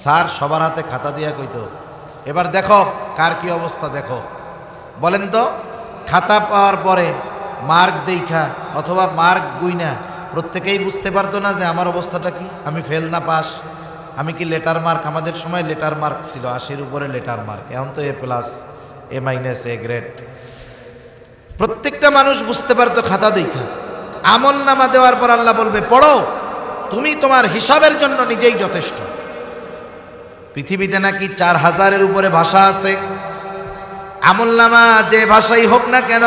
A: স্যার সবার হাতে খাতা দিয়া কইতো, এবার দেখো কার কি অবস্থা দেখো। বলেন তো, খাতা পাওয়ার পরে মার্ক দেখা অথবা মার্ক গুইনা প্রত্যেকেই বুঝতে পারতো না যে আমার অবস্থাটা কি, আমি ফেল না পাস, আমি কি লেটার মার্ক। আমাদের সময় লেটার মার্ক ছিল 80-র উপরে লেটার মার্ক, এখন তো A+, A-, A গ্রেড। প্রত্যেকটা মানুষ বুঝতে পারতো খাতা দেখা। আমল নামা দেওয়ার পর আল্লাহ বলবে, পড়ো, তুমি তোমার হিসাবের জন্য নিজেই যথেষ্ট। পৃথিবীতে নাকি 4000-এর উপরে ভাষা আছে। আমল নামা যে ভাষাই হোক না কেন,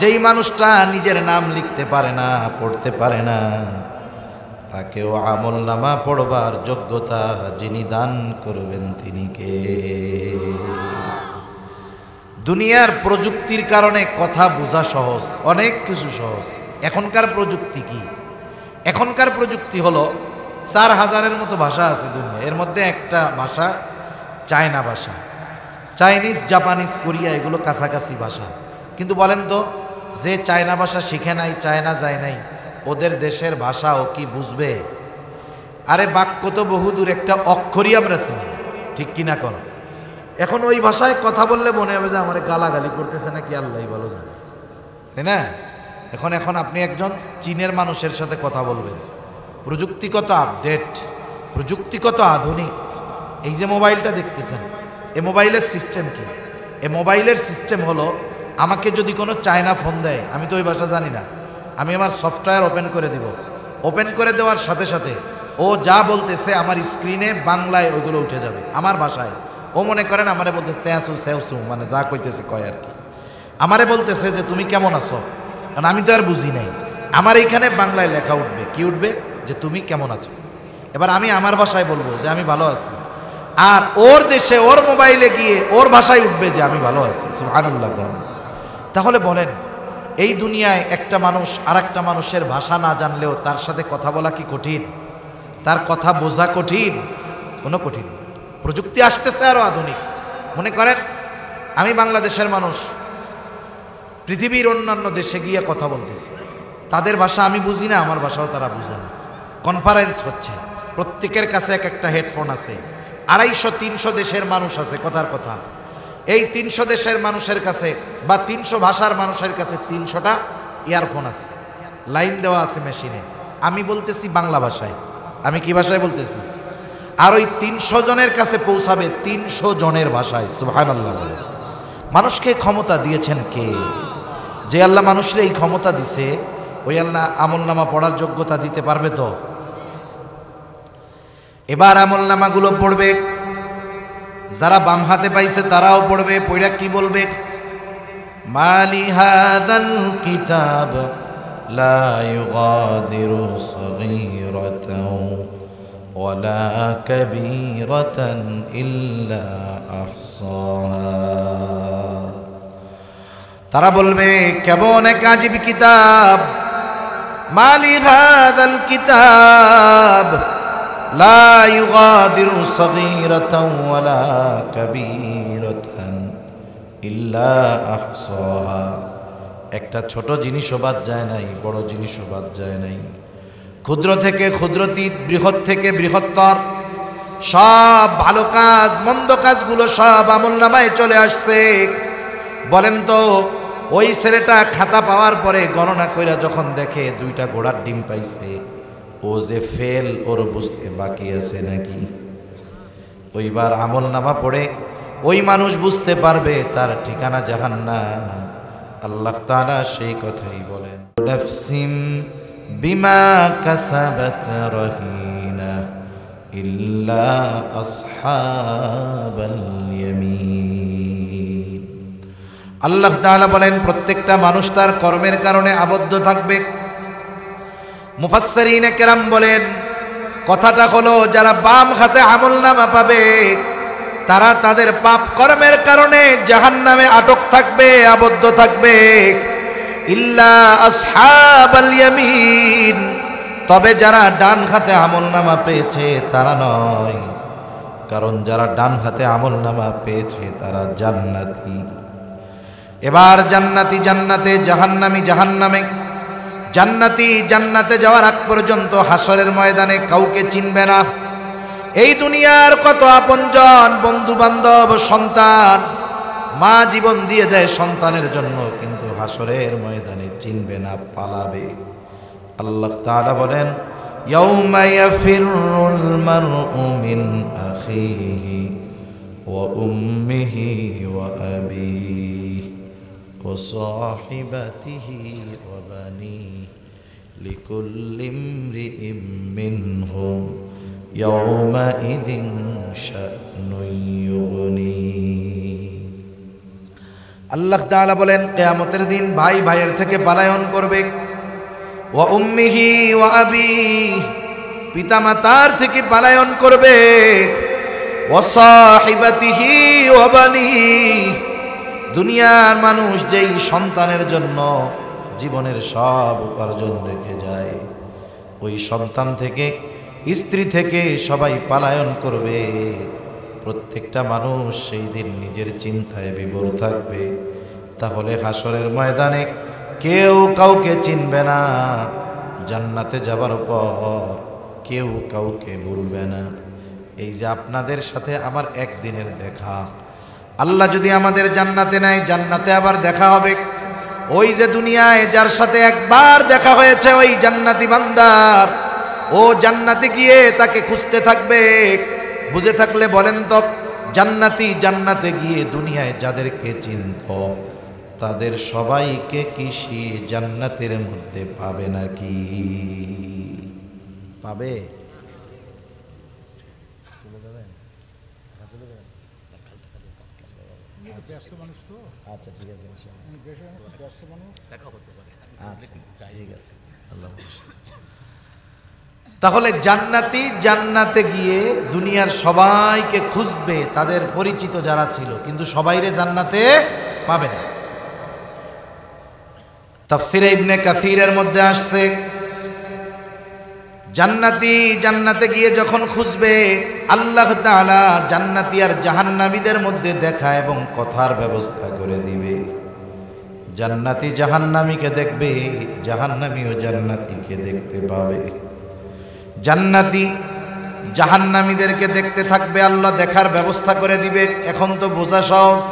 A: যেই মানুষটা নিজের নাম লিখতে পারে না, পড়তে পারে না, তাকেও আমল নামা পড়বার যোগ্যতা যিনি দান করবেন তিনি কে? দুনিয়ার প্রযুক্তির কারণে কথা বোঝা সহজ, অনেক কিছু সহজ। এখনকার প্রযুক্তি কি? এখনকার প্রযুক্তি হলো 4000-এর মতো ভাষা আছে দুনিয়া, এর মধ্যে একটা ভাষা চায়না ভাষা। চাইনিজ, জাপানিজ, কোরিয়া এগুলো কাছাকাছি ভাষা। কিন্তু বলেন তো, যে চায়না ভাষা শিখে নাই, চায়না যায় নাই, ওদের দেশের ভাষা ও কি বুঝবে? আরে বাক্য তো বহুদূর, একটা অক্ষরই আমরা চিনি না। ঠিক কিনা কর? এখন ওই ভাষায় কথা বললে মনে হবে যে আমার গালাগালি করতেছে নাকি আল্লাহই ভালো জানে, তাই না? এখন আপনি একজন চীনের মানুষের সাথে কথা বলবেন, প্রযুক্তি কত আপডেট, প্রযুক্তি কত আধুনিক। এই যে মোবাইলটা দেখতেছেন, এ মোবাইলের সিস্টেম কি? এ মোবাইলের সিস্টেম হলো আমাকে যদি কোনো চায়না ফোন দেয়, আমি তো ওই ভাষা জানি না, আমি আমার সফটওয়্যার ওপেন করে দিব। ওপেন করে দেওয়ার সাথে সাথে ও যা বলতেছে আমার স্ক্রিনে বাংলায় ওইগুলো উঠে যাবে আমার ভাষায়। ও মনে করেন আমারে বলতেছে স্যাঁসু স্যাঁসু, মানে যা কইতেছে কয় আর কি। আমারে বলতেছে যে তুমি কেমন আছো, কারণ আমি তো আর বুঝি নাই। আমার এইখানে বাংলায় লেখা উঠবে, কি উঠবে, যে তুমি কেমন আছো। এবার আমি আমার ভাষায় বলবো যে আমি ভালো আছি, আর ওর দেশে ওর মোবাইলে গিয়ে ওর ভাষায় উঠবে যে আমি ভালো আছি। সুবহানাল্লাহ। তাহলে বলেন, এই দুনিয়ায় একটা মানুষ আর একটা মানুষের ভাষা না জানলেও তার সাথে কথা বলা কি কঠিন? তার কথা বোঝা কঠিন? কোনো কঠিন না। প্রযুক্তি আসতেছে আরো আধুনিক। মনে করেন আমি বাংলাদেশের মানুষ, পৃথিবীর অন্যান্য দেশে গিয়ে কথা বলতেছি, তাদের ভাষা আমি বুঝি না, আমার ভাষাও তারা বুঝে না। কনফারেন্স হচ্ছে, প্রত্যেকের কাছে এক একটা হেডফোন আছে, 250-300 দেশের মানুষ আছে। কথার কথা, এই 300 দেশের মানুষের কাছে বা 300 ভাষার মানুষের কাছে 300টা ইয়ারফোন আছে, লাইন দেওয়া আছে মেশিনে। আমি বলতেছি বাংলা ভাষায়, আমি কি ভাষায় বলতেছি, আর ওই 300 জনের কাছে পৌঁছাবে 300 জনের ভাষায়। সুবহানাল্লাহ বলে। মানুষকে ক্ষমতা দিয়েছেন কে? যে আল্লাহ মানুষের এই ক্ষমতা দিছে, ওই আল্লাহ আমলনামা পড়ার যোগ্যতা দিতে পারবে তো? এবার আমলনামাগুলো পড়বে, যারা বাম হাতে পাইছে তারাও পড়বে। পড়া কি বলবে? মালি হাযাল কিতাব লা ইউগাদিরু সগীরাতাও ওয়ালা কাবীরাতান ইল্লা আহসাহা। তারা বলবে কেমন এক আজীব কিতাব, মালি হাযাল কিতাব লা ইউগাদিরু সগীরাতাও ওয়ালা কাবীরাতান ইল্লা আহসাহা। একটা ছোট জিনিসও বাদ যায় নাই, বড় জিনিসও বাদ যায় নাই। ক্ষুদ্র থেকে ক্ষুদ্রতীত, বৃহৎ থেকে বৃহত্তর, সব ভালো কাজ মন্দ কাজগুলো সব আমলনামায় চলে আসছে। বলেন তো, ওই ছেলেটা খাতা পাওয়ার পরে গণনা কইরা যখন দেখে 2টা ঘোড়ার ডিম পাইছে, ও যে ফেল, ওর বুঝতে বাকি আছে নাকি? ওইবার আমলনামা পড়ে ওই মানুষ বুঝতে পারবে তার ঠিকানা জাহান্নাম। আল্লাহ তাআলা সেই কথাই বলেন, নাফসিম বিমা কাসাবাত রহিনা ইল্লা আসহাবাল ইয়ামিন। আল্লাহ তাআলা বলেন প্রত্যেকটা মানুষ তার কর্মের কারণে আবদ্ধ থাকবে। মুফাসসিরিনে কেরাম বলেন কথাটা হলো, যারা বাম হাতে আমলনামা পাবে তারা তাদের পাপ কর্মের কারণে জাহান্নামে আটক থাকবে, আবদ্ধ থাকবে। ইল্লা আসহাবাল ইয়ামিন, তবে যারা ডান হাতে আমলনামা পেয়েছে তারা নয়, কারণ যারা ডান হাতে আমলনামা পেয়েছে তারা জান্নাতি। এবার জান্নাতি জান্নাতে, জাহান্নামী জাহান্নামে। জান্নাতি জান্নাতে যাওয়ার আগ পর্যন্ত হাসরের ময়দানে কাউকে চিনবে না। এই দুনিয়ার কত আপনজন, বন্ধু বান্ধব, সন্তান, মা জীবন দিয়ে দেয় সন্তানের জন্য, কিন্তু হাসরের ময়দানে চিনবে না, পালাবে। আল্লাহ তাআলা বলেন, ইয়াউমা ইয়াফিরুল মারউ মিন আখিহি ওয়া উম্মিহি ওয়া আবিহি ওয়া সাহিবাতিহি ওয়া বানিহি লিকুল্লি ইমরিইম মিনহুম ইয়াউমাইযিন শা'নুন ইউগনি। আল্লাহ তাআলা বলেন কিয়ামতের দিন ভাই ভাইয়ের থেকে পলায়ন করবে। ওয়া উম্মিহি ওয়া আবিহি, পিতামাতার থেকে পলায়ন করবে। ওয়া সাহিবাতিহি ওয়া বানিহি, দুনিয়ার মানুষ যেই সন্তানের জন্য জীবনের সব উপার্জন রেখে যায়, ওই সন্তান থেকে, স্ত্রী থেকে সবাই পলায়ন করবে। প্রত্যেকটা মানুষ সেই দিন নিজের চিন্তায় বিভোর থাকবে। তাহলে হাসরের ময়দানে কেউ কাউকে চিনবে না। জান্নাতে যাবার পর কেউ কাউকে ভুলবে না। এই যে আপনাদের সাথে আমার একদিনের দেখা, আল্লাহ যদি আমাদের জান্নাতে নেয়, জান্নাতে আবার দেখা হবে। ওই যে দুনিয়ায় যার সাথে একবার দেখা হয়েছে ওই জান্নাতি বান্দার, ও জান্নাতে গিয়ে তাকে খুঁজতে থাকবে। বুঝে থাকলে বলেন তো, জান্নাতি জান্নাতে গিয়ে দুনিয়ায় যাদেরকে চিনত তাদের সবাইকে কি সে জান্নাতের মধ্যে পাবে নাকি? পাবে? আচ্ছা ঠিক আছে, ঠিক আছে। তাহলে জান্নাতি জান্নাতে গিয়ে দুনিয়ার সবাইকে খুঁজবে, তাদের পরিচিত যারা ছিল, কিন্তু সবাইরে জান্নাতে পাবে না। তাফসিরে ইবনে কাসিরের মধ্যে আসছে, জান্নাতি জান্নাতে গিয়ে যখন খুঁজবে, আল্লাহ তাআলা জান্নাতি আর জাহান্নামীদের মধ্যে দেখা এবং কথার ব্যবস্থা করে দিবে। জান্নাতি জাহান্নামীকে দেখবে, জাহান্নামীও জান্নাতিকে দেখতে পাবে। জান্নাতি জাহান্নামীদেরকে দেখতে থাকবে, আল্লাহ দেখার ব্যবস্থা করে দিবে। এখন তো বোঝা সহজ,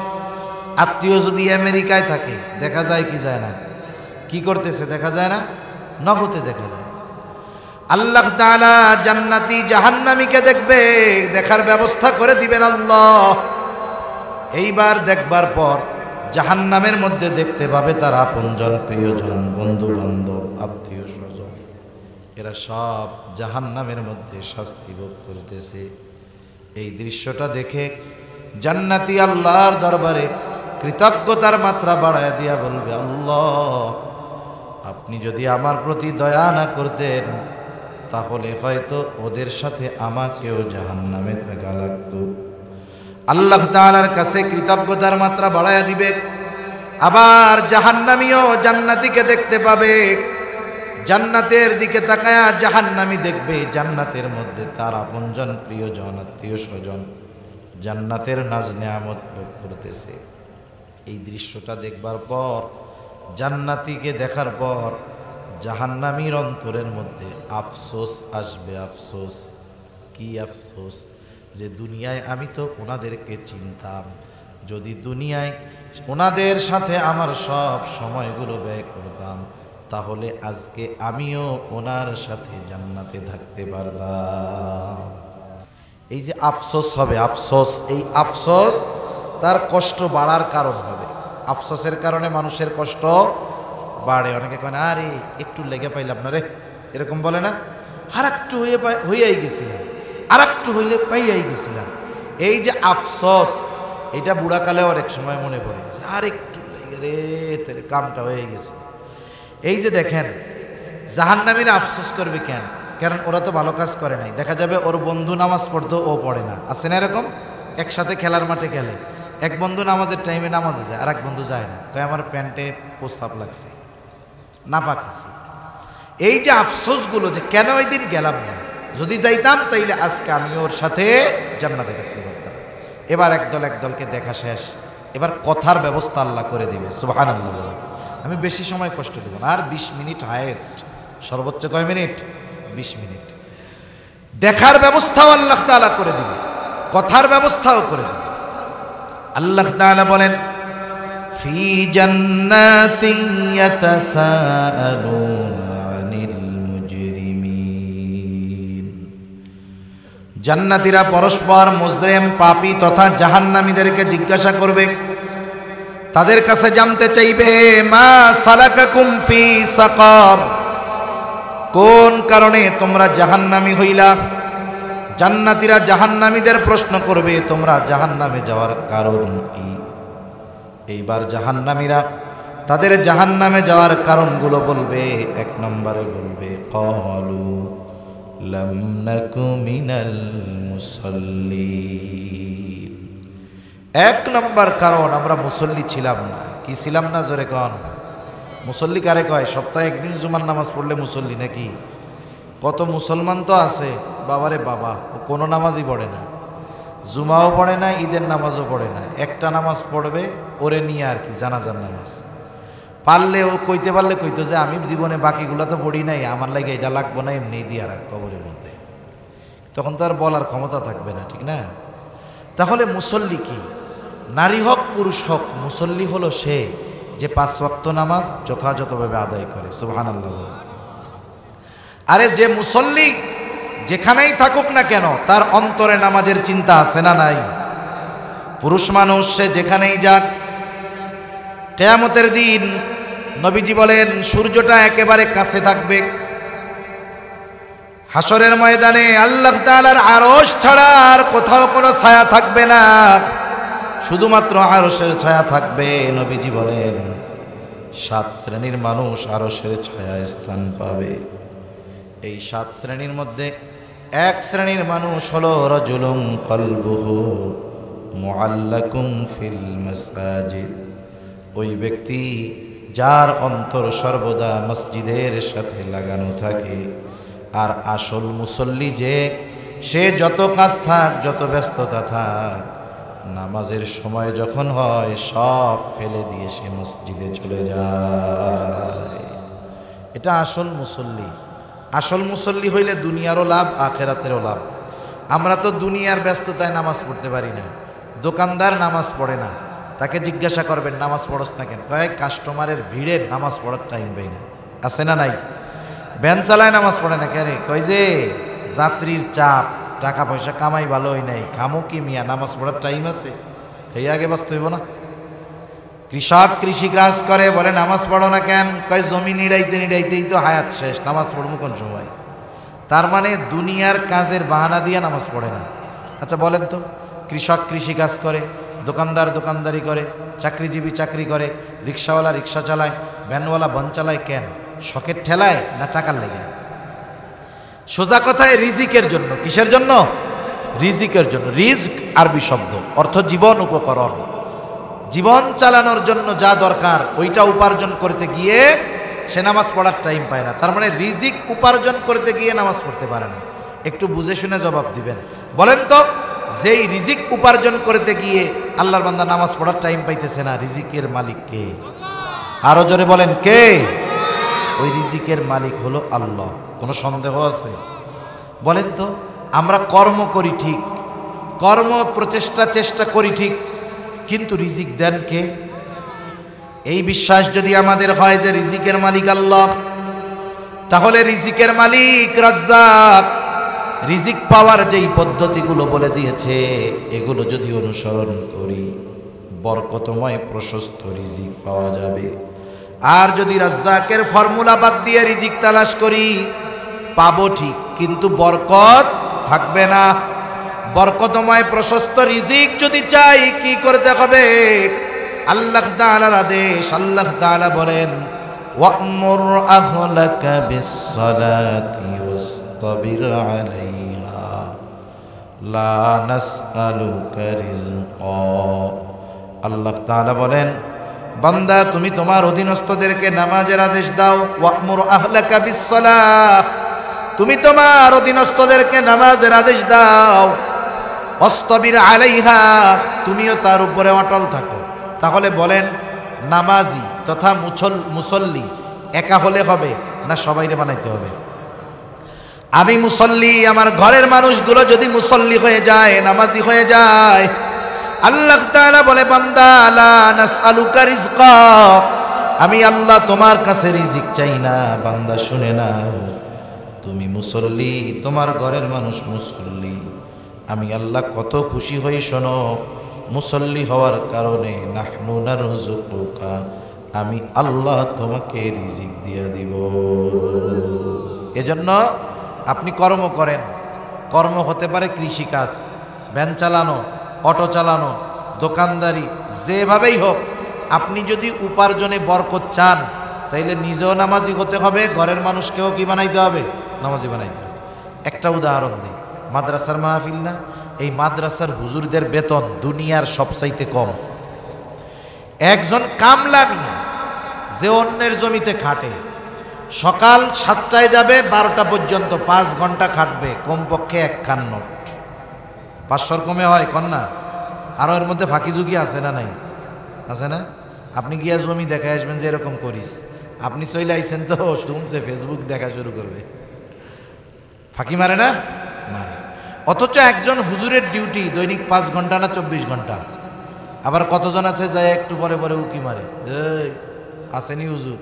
A: আত্মীয় যদি আমেরিকায় থাকে দেখা যায় কি যায় না? কি করতেছে দেখা যায় না? নগদে দেখা যায়। আল্লাহ তাআলা জান্নাতি জাহান্নামীকে দেখবে, দেখার ব্যবস্থা করে দিবেন আল্লাহ। এইবার দেখবার পর জাহান্নামের মধ্যে দেখতে পাবে তার আপনজন, প্রিয়জন, বন্ধু বান্ধব, আত্মীয় স্বজন, এরা সব জাহান্নামের মধ্যে শাস্তি ভোগ করতেছে। এই দৃশ্যটা দেখে জান্নাতি আল্লাহর দরবারে কৃতজ্ঞতার মাত্রা বাড়ায় দিয়া বলবে, আল্লাহ আপনি যদি আমার প্রতি দয়া না করতেন তাহলে হয়তো ওদের সাথে আমাকেও জাহান্নামে থাকা লাগতো। আল্লাহ তাআলার কাছে কৃতজ্ঞতার মাত্রা বাড়ায়া দিবে। আবার জাহান্নামীও জান্নাতীকে দেখতে পাবে, জান্নাতের দিকে তাকায়া জাহান্নামী দেখবে জান্নাতের মধ্যে তার আপনজন, প্রিয়জন, আত্মীয় স্বজন জান্নাতের নাজ নেয়ামত ভোগ করতেছে। এই দৃশ্যটা দেখবার পর, জান্নাতীকে দেখার পর জাহান্নামীর অন্তরের মধ্যে আফসোস আসবে। আফসোস, কি আফসোস? যে দুনিয়ায় আমি তো ওনাদেরকে চিনতাম, যদি দুনিয়ায় ওনাদের সাথে আমার সব সময়গুলো ব্যয় করতাম তাহলে আজকে আমিও ওনার সাথে জান্নাতে থাকতে পারতাম। এই যে আফসোস হবে, আফসোস, এই আফসোস তার কষ্ট বাড়ার কারণ হবে। আফসোসের কারণে মানুষের কষ্ট বাড়ে। অনেকে কয় না, আরে একটু লেগে পাইলাম না রে, এরকম বলে না? আর একটু হইয়াই গেছিলাম, আর একটু হইলে পাইয়াই গেছিলাম। এই যে আফসোস, এটা বুড়াকালেও অনেক সময় মনে পড়ে, আর একটু লেগে রে তাহলে কামটা হয়ে গেছে। এই যে দেখেন, জাহান্নামীরা আফসোস করবে কেন? কারণ ওরা তো ভালো কাজ করে নাই। দেখা যাবে ওর বন্ধু নামাজ পড়তো, ও পড়ে না, আছে না এরকম? একসাথে খেলার মাঠে গেলে এক বন্ধু নামাজের টাইমে নামাজে যায়, আর এক বন্ধু যায় না, কয় আমার প্যান্টে প্রস্রাব লাগছে, নাপাক আছে। এই যে আফসোসগুলো, যে কেন ওই দিন গেলাম না, যদি যাইতাম তাইলে আজকে আমি ওর সাথে জান্নাতে থাকতে পারতাম। এবার একদল একদলকে দেখা শেষ, এবার কথার ব্যবস্থা আল্লাহ করে দিবে। সুবহানাল্লাহ। আমি বেশি সময় কষ্ট দেব না, আর 20 মিনিট হায়েস্ট, সর্বোচ্চ কয় মিনিট? 20 মিনিট। দেখার ব্যবস্থাও আল্লাহ তাআলা করে দিবে, কথার ব্যবস্থাও করে দিবে। আল্লাহ তাআলা বলেন, ফি জান্নাতিন ইয়াতাসাআলুনা আনিল মুজরিমিন। জান্নাতীরা পরস্পর মুজরিম, পাপী তথা জাহান্নামীদেরকে জিজ্ঞাসা করবে, তাদের কাছে জানতে চাইবে, মা সালাকাকুম ফি সাকার, কোন কারণে তোমরা জাহান্নামী হইলা? জান্নাতীরা জাহান্নামীদের প্রশ্ন করবে, তোমরা জাহান্নামে যাওয়ার কারণ কি? এইবার জাহান্নামীরা তাদের জাহান্নামে যাওয়ার কারণগুলো বলবে। এক নম্বরে বলবে, ক্বালু লাম নাকু মিনাল মুসাল্লিন। এক নম্বর কারণ, আমরা মুসল্লি ছিলাম না। কি ছিলাম না? জোরে কন। মুসল্লি কারে কয়? সপ্তাহে একদিন জুমার নামাজ পড়লে মুসল্লি নাকি? কত মুসলমান তো আছে বাবারে বাবা, ও কোনো নামাজই পড়ে না, জুমাও পড়ে না, ঈদের নামাজও পড়ে না। একটা নামাজ পড়বে ওরে নিয়ে আর কি, জানাজার নামাজ। পারলে ও কইতে পারলে কইতো যে আমি জীবনে বাকিগুলো তো পড়ি নাই, আমার লাগে এটা লাগবো না, এমনি দিয়ে রাখ কবরের মধ্যে। তখন তো আর বলার ক্ষমতা থাকবে না, ঠিক না? তাহলে মুসল্লি কি? নারী হোক পুরুষ হোক, মুসল্লি হলো সে যে 5 ওয়াক্ত নামাজ যথাযথভাবে আদায় করে। সুবহানাল্লাহ। আরে যে মুসল্লি যেখানেই থাকুক না কেন তার অন্তরে নামাজের চিন্তা আছে না নাই? পুরুষ মানুষ সে যেখানেই যাক, কিয়ামতের দিন নবীজি বলেন সূর্যটা একেবারে কাছে থাকবে। হাসরের ময়দানে আল্লাহ তাআলার আরশ ছাড়া আর কোথাও কোনো ছায়া থাকবে না, শুধুমাত্র আরশের ছায়া থাকবে। নবীজি বলেন 7 শ্রেণীর মানুষ আরশের ছায়ায় স্থান পাবে। এই 7 শ্রেণীর মধ্যে এক শ্রেণীর মানুষ হলো রাজুলুন কলবুহু মুআল্লাকুম ফিল মাসাজিদ। ওই ব্যক্তি যার অন্তর সর্বদা মসজিদের সাথে লাগানো থাকে। আর আসল মুসল্লি যে, সে যত কাজ থাক, যত ব্যস্ততা থাক, নামাজের সময় যখন হয় সব ফেলে দিয়ে সে মসজিদে চলে যায়। এটা আসল মুসল্লি। আসল মুসল্লি হইলে দুনিয়ারও লাভ, আখেরাতেরও লাভ। আমরা তো দুনিয়ার ব্যস্ততায় নামাজ পড়তে পারি না। দোকানদার নামাজ পড়ে না, তাকে জিজ্ঞাসা করবেন নামাজ পড়স না কেন? কয়েক কাস্টমারের ভিড়ে নামাজ পড়ার টাইম পাই না। আছে না নাই? ভ্যান চালায় নামাজ পড়ে না কে রে? কয় যে যাত্রীর চাপ, টাকা পয়সা কামাই ভালো হয় নাই, খামো কি মিয়া, নামাজ পড়ার টাইম আছে? এই আগে বাঁচতে হইব না? কৃষক কৃষি কাজ করে, বলে নামাজ পড়ো না কেন? কয় জমি নিড়াইতে নিড়াইতেই তো হায়াত শেষ, নামাজ পড়বো কোন সময়? তার মানে দুনিয়ার কাজের বাহানা দিয়ে নামাজ পড়ে না। আচ্ছা বলেন তো, কৃষক কৃষি কাজ করে, দোকানদার দোকানদারি করে, চাকরিজীবী চাকরি করে, রিক্সাওয়ালা রিক্সা চালায়, ভ্যানওয়ালা ভ্যান চালায় কেন? শখের ঠেলায় না টাকার লেগে? সোজা কথায় রিজিকের জন্য। কিসের জন্য? রিজিকের জন্য। রিজক আরবি শব্দ, অর্থ জীবন উপকরণ। জীবন চালানোর জন্য যা দরকার ওইটা উপার্জন করতে গিয়ে সে নামাজ পড়ার টাইম পায় না। তার মানে রিজিক উপার্জন করতে গিয়ে নামাজ পড়তে পারে না। একটু বুঝে শুনে জবাব দিবেন। বলেন তো, যেই রিজিক উপার্জন করতে গিয়ে আল্লাহর বান্দা নামাজ পড়ার টাইম পাইতেছে না, রিজিকের মালিক কে? আরো জোরে বলেন কে? ওই রিজিকের মালিক হলো আল্লাহ। কোনো সন্দেহ আছে? বলেন তো, আমরা কর্ম করি ঠিক, কর্ম প্রচেষ্টা চেষ্টা করি ঠিক, কিন্তু রিজিক দেন কে? এই বিশ্বাস যদি আমাদের হয় যে রিজিকের মালিক আল্লাহ, তাহলে রিজিকের মালিক রাজ্জাক রিজিক পাওয়ার যেই পদ্ধতিগুলো বলে দিয়েছে এগুলো যদি অনুসরণ করি, বরকতময় প্রশস্ত রিজিক পাওয়া যাবে। আর যদি রাজ্জাকের ফর্মুলা বাদ দিয়ে রিজিক তালাশ করি, পাবো ঠিক, কিন্তু বরকত থাকবে না। বরকতময় প্রশস্ত রিজিক যদি চাই কি করতে হবে? আল্লাহ তাআলার আদেশ। আল্লাহ তাআলা বলেন, ওয়া'মুর আহলাকা বিস-সালাতি ওয়াসতাবির আলাইহা লা নাসআলুকা রিজকা। আল্লাহ তাআলা বলেন, বান্দা তুমি তোমার অধীনস্থদেরকে নামাজের আদেশ দাও। ওয়া'মুর আহলাকা বিস-সালাহ, তুমি তোমার অধীনস্থদেরকে নামাজের আদেশ দাও। ওয়াসতাবির আলাইহা, তুমিও তার উপরে অটল থাকো। তাহলে বলেন, নামাজি তথা মুসল্লি একা হলে হবে না সবাইরে বানাইতে হবে? আমি মুসল্লি, আমার ঘরের মানুষগুলো যদি মুসল্লি হয়ে যায়, নামাজি হয়ে যায়, আল্লাহ তাআলা বলে, বান্দা লা নাসআলুকা রিজকা, আমি আল্লাহ তোমার কাছে রিজিক চাই না। বান্দা শুনে না, তুমি মুসল্লি, তোমার ঘরের মানুষ মুসল্লি, আমি আল্লাহ কত খুশি হই শোনো, মুসল্লি হওয়ার কারণে নাহনু নারযুকুকা, আমি আল্লাহ তোমাকে রিজিক দিয়ে দিব। এজন্য আপনি কর্ম করেন। কর্ম হতে পারে কৃষিকাজ, ভ্যান চালানো, অটো চালানো, দোকানদারি, যেভাবেই হোক, আপনি যদি উপার্জনে বরকত চান তাইলে নিজেও নামাজি হতে হবে, ঘরের মানুষকেও কি বানাইতে হবে? নামাজি বানাইতে হবে। একটা উদাহরণ দিই, মাদ্রাসার মাহফিল না, এই মাদ্রাসার হুজুরদের বেতন দুনিয়ার সবচাইতে কম। একজন কামলা মিয়া যে অন্যের জমিতে খাটে, সকাল 7টায় যাবে, 12টা পর্যন্ত 5 ঘন্টা খাটবে, কমপক্ষে 1 খান নোট। 500 কমে হয় কন্যা? আরও এর মধ্যে ফাঁকি ঝুঁকি আছে না নাই? আছে না? আপনি গিয়া জমি দেখে আসবেন যে এরকম করিস, আপনি চলে আইছেন তো শুনছে ফেসবুক দেখা শুরু করবে। ফাঁকি মারে না? মারে। অথচ একজন হুজুরের ডিউটি দৈনিক 5 ঘন্টা না 24 ঘন্টা। আবার কতজন আছে যায় একটু পরে পরে উকি মারে, এই আসেনি হুজুর।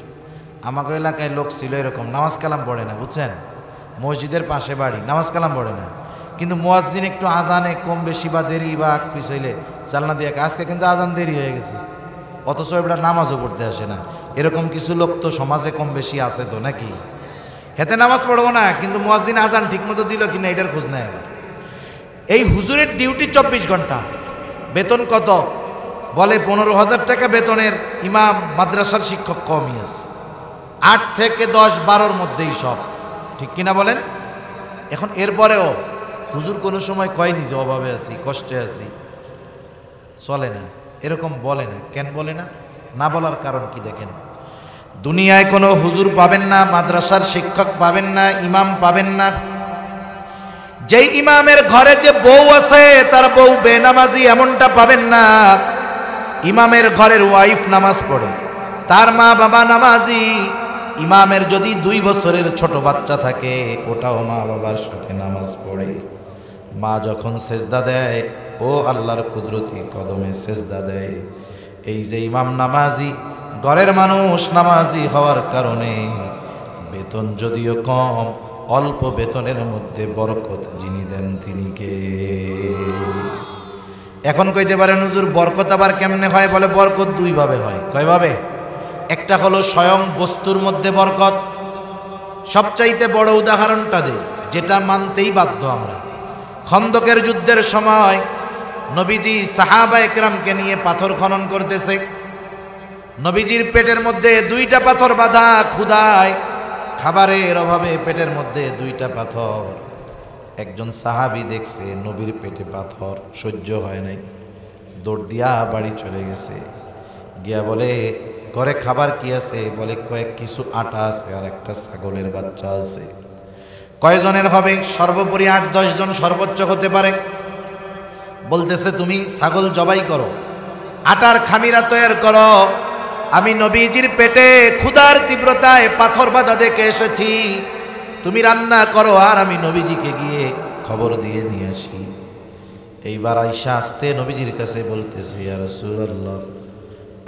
A: আমাকে এলাকায় লোক ছিল এরকম, নামাজ কালাম পড়ে না, বুঝছেন? মসজিদের পাশে বাড়ি, নামাজ কালাম পড়ে না, কিন্তু মুয়াজ্জিন একটু আজানে কম বেশি বা দেরি বা আগ পিছ হইলে জানলা দিয়ে, আজকে কিন্তু আজান দেরি হয়ে গেছে, অথচ এবার নামাজও পড়তে আসে না। এরকম কিছু লোক তো সমাজে কম বেশি আছে তো নাকি? হেতে নামাজ পড়বো না, কিন্তু মুয়াজ্জিন আজান ঠিক মতো দিল কিনা এটার খোঁজ নেয়। আবার এই হুজুরের ডিউটি 24 ঘন্টা, বেতন কত? বলে 15,000 টাকা বেতনের ইমাম মাদ্রাসার শিক্ষক কমই আছে। 8 থেকে 10, 12-র মধ্যেই সব, ঠিক কিনা বলেন? এখন এরপরেও হুজুর কোনো সময় কয়নি যে অভাবে আছি, কষ্টে আছি, চলে না, এরকম বলে না। কেন বলে না? না বলার কারণ কি দেখেন, দুনিয়ায় কোনো হুজুর পাবেন না, মাদ্রাসার শিক্ষক পাবেন না, ইমাম পাবেন না, যেই ইমামের ঘরে যে বউ আছে তার বউ বেনামাজি, এমনটা পাবেন না। ইমামের ঘরের ওয়াইফ নামাজ পড়ে, তার মা বাবা নামাজি। ইমামের যদি 2 বছরের ছোট বাচ্চা থাকে, ওটাও মা বাবার সাথে নামাজ পড়ে। মা যখন সেজদা দেয়, ও আল্লাহর কুদরতি কদমে সেজদা দেয়। এই যে ইমাম নামাজি, ঘরের মানুষ নামাজি হওয়ার কারণে বেতন যদিও কম, অল্প বেতনের মধ্যে বরকত যিনি দেন তিনি কে? এখন কইতে পারেন হুজুর বরকত আবার কেমনে হয়? বলে বরকত 2 ভাবে হয়। কয়ভাবে? একটা হলো স্বয়ং বস্তুর মধ্যে বরকত। সবচাইতে বড় উদাহরণটা দেই, যেটা মানতেই বাধ্য আমরা। খন্দকের যুদ্ধের সময় নবীজি সাহাবা একরামকে নিয়ে পাথর খনন করতেছে। নবীজির পেটের মধ্যে 2টা পাথর বাঁধা, ক্ষুধায় খাবারের অভাবে পেটের মধ্যে 2টা পাথর। একজন সাহাবী দেখছে নবীর পেটে পাথর, সহ্য হয় নাই, দৌড় দিয়া বাড়ি চলে গেছে। গিয়া বলে ঘরে খাবার কি আছে? বলে কয়েক কিছু আটা আছে আর একটা ছাগলের বাচ্চা আছে। কয়জনের হবে? সর্বোপরি 8-10 জন সর্বোচ্চ হতে পারে। বলতেছে তুমি ছাগল জবাই করো, আটার খামিরা তৈরি করো, আমি নবীজির পেটে ক্ষুধার তীব্রতায় পাথর বাঁধা দেখে এসেছি, তুমি রান্না করো আর আমি নবীজিকে গিয়ে খবর দিয়ে নিয়ে আসি। এইবার আয়েশা আসতে নবীজির কাছে বলতেছে, ইয়া রাসূলুল্লাহ,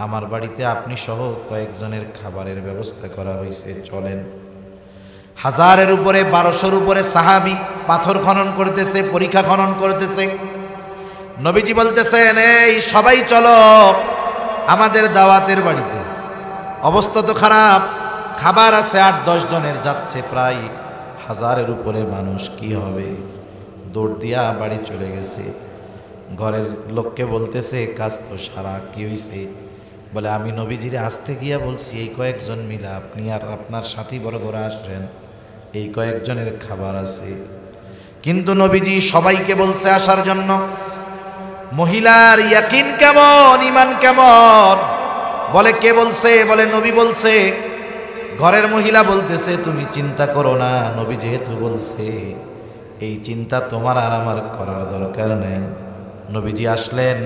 A: আমার বাড়িতে আপনি সহ কয়েকজনের খাবারের ব্যবস্থা করা হয়েছে, চলেন। 1000-এর উপরে 1200-র উপরে সাহাবী পাথর খনন করতেছে, পরীক্ষা খনন করতেছে। নবীজি বলতেছেন, এই সবাই চলো আমাদের দাওয়াতের বাড়িতে। অবস্থা তো খারাপ, খাবার আছে 8-10 জনের, যাচ্ছে প্রায় 1000-এর উপরে মানুষ, কি হবে? দৌড় দিয়া বাড়ি চলে গেছে। ঘরের লোককে বলতেছে, কাজ তো সারা, কি হইছে? বলে আমি নবীজিরে আসতে গিয়া বলছি এই কয়েকজন মিলা আপনি আর আপনার সাথী বর্গরা আসছেন, এই কয়েকজনের খাবার আছে। কিন্তু নবীজি সবাইকে বলছে আসার জন্য। মহিলার ইয়াকিন কেমন, ঈমান কেমন? বলে কে বলছে? বলে নবী বলছে। ঘরের মহিলা বলতেছে, তুমি চিন্তা করো না, নবী যেহেতু বলছে, এই চিন্তা তোমার আর আমার করার দরকার নেই। নবীজি আসলেন,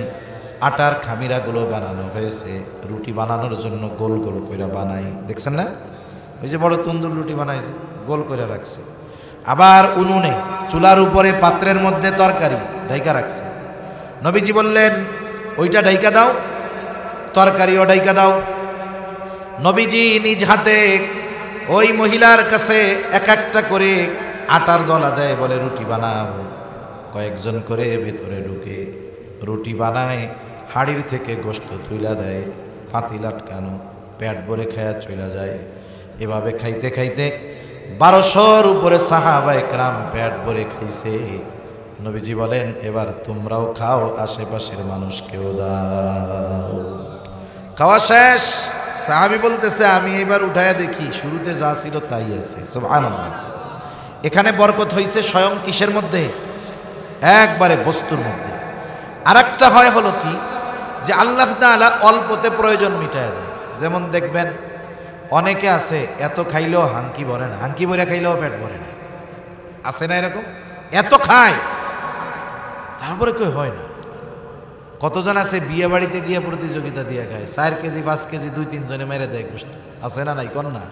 A: আটার খামিরাগুলো বানানো হয়েছে, রুটি বানানোর জন্য গোল গোল করে বানাই, দেখছেন না? ওই যে বড় তন্দুর রুটি বানাইছে, গোল করে রাখছে। আবার উনুনে চুলার উপরে পাত্রের মধ্যে তরকারি ঢাইকা রাখছে। নবীজি বললেন, ওইটা ঢাইকা দাও, তরকারিও ঢাইকা দাও। নবীজি নিজ হাতে ওই মহিলার কাছে এক একটা করে আটার দলা দেয়, বলে রুটি বানাও। কয়েকজন করে ভেতরে ঢুকে রুটি বানায়, হাড়ির থেকে গোশত তুইলা দেয়, পাতিল আটকানো, পেট ভরে খায়া চলে যায়। এভাবে খাইতে খাইতে 1200-র উপরে সাহাবা একরাম পেট ভরে খাইছে। নবীজি বলেন, এবার তোমরাও খাও, আশেপাশের মানুষকেও দাও। খাওয়া শেষ। সাহাবী বলতেছে, আমি এবার উঠায়া দেখি শুরুতে যা ছিল তাই আছে। সুবহানাল্লাহ। এখানে বরকত হইছে স্বয়ং কিসের মধ্যে? একবারে বস্তুর মধ্যে। আরেকটা হয় হলো কি, যে আল্লাহ তাআলা অল্পতে প্রয়োজন মিটায় দেয়। যেমন দেখবেন অনেকে আছে এত খাইলেও হাঙ্কি ভরে না, হাঙ্কি ভরে খাইলেও পেট ভরে না, আছে না এরকম? এত খায় তারপরে কই হয় না। কতজন আছে বিয়ে বাড়িতে গিয়ে প্রতিযোগিতা দিয়ে খায়, 4 কেজি 5 কেজি 2-3 জনে মেরে দেয় গোশত, আছে না? নাই কন না?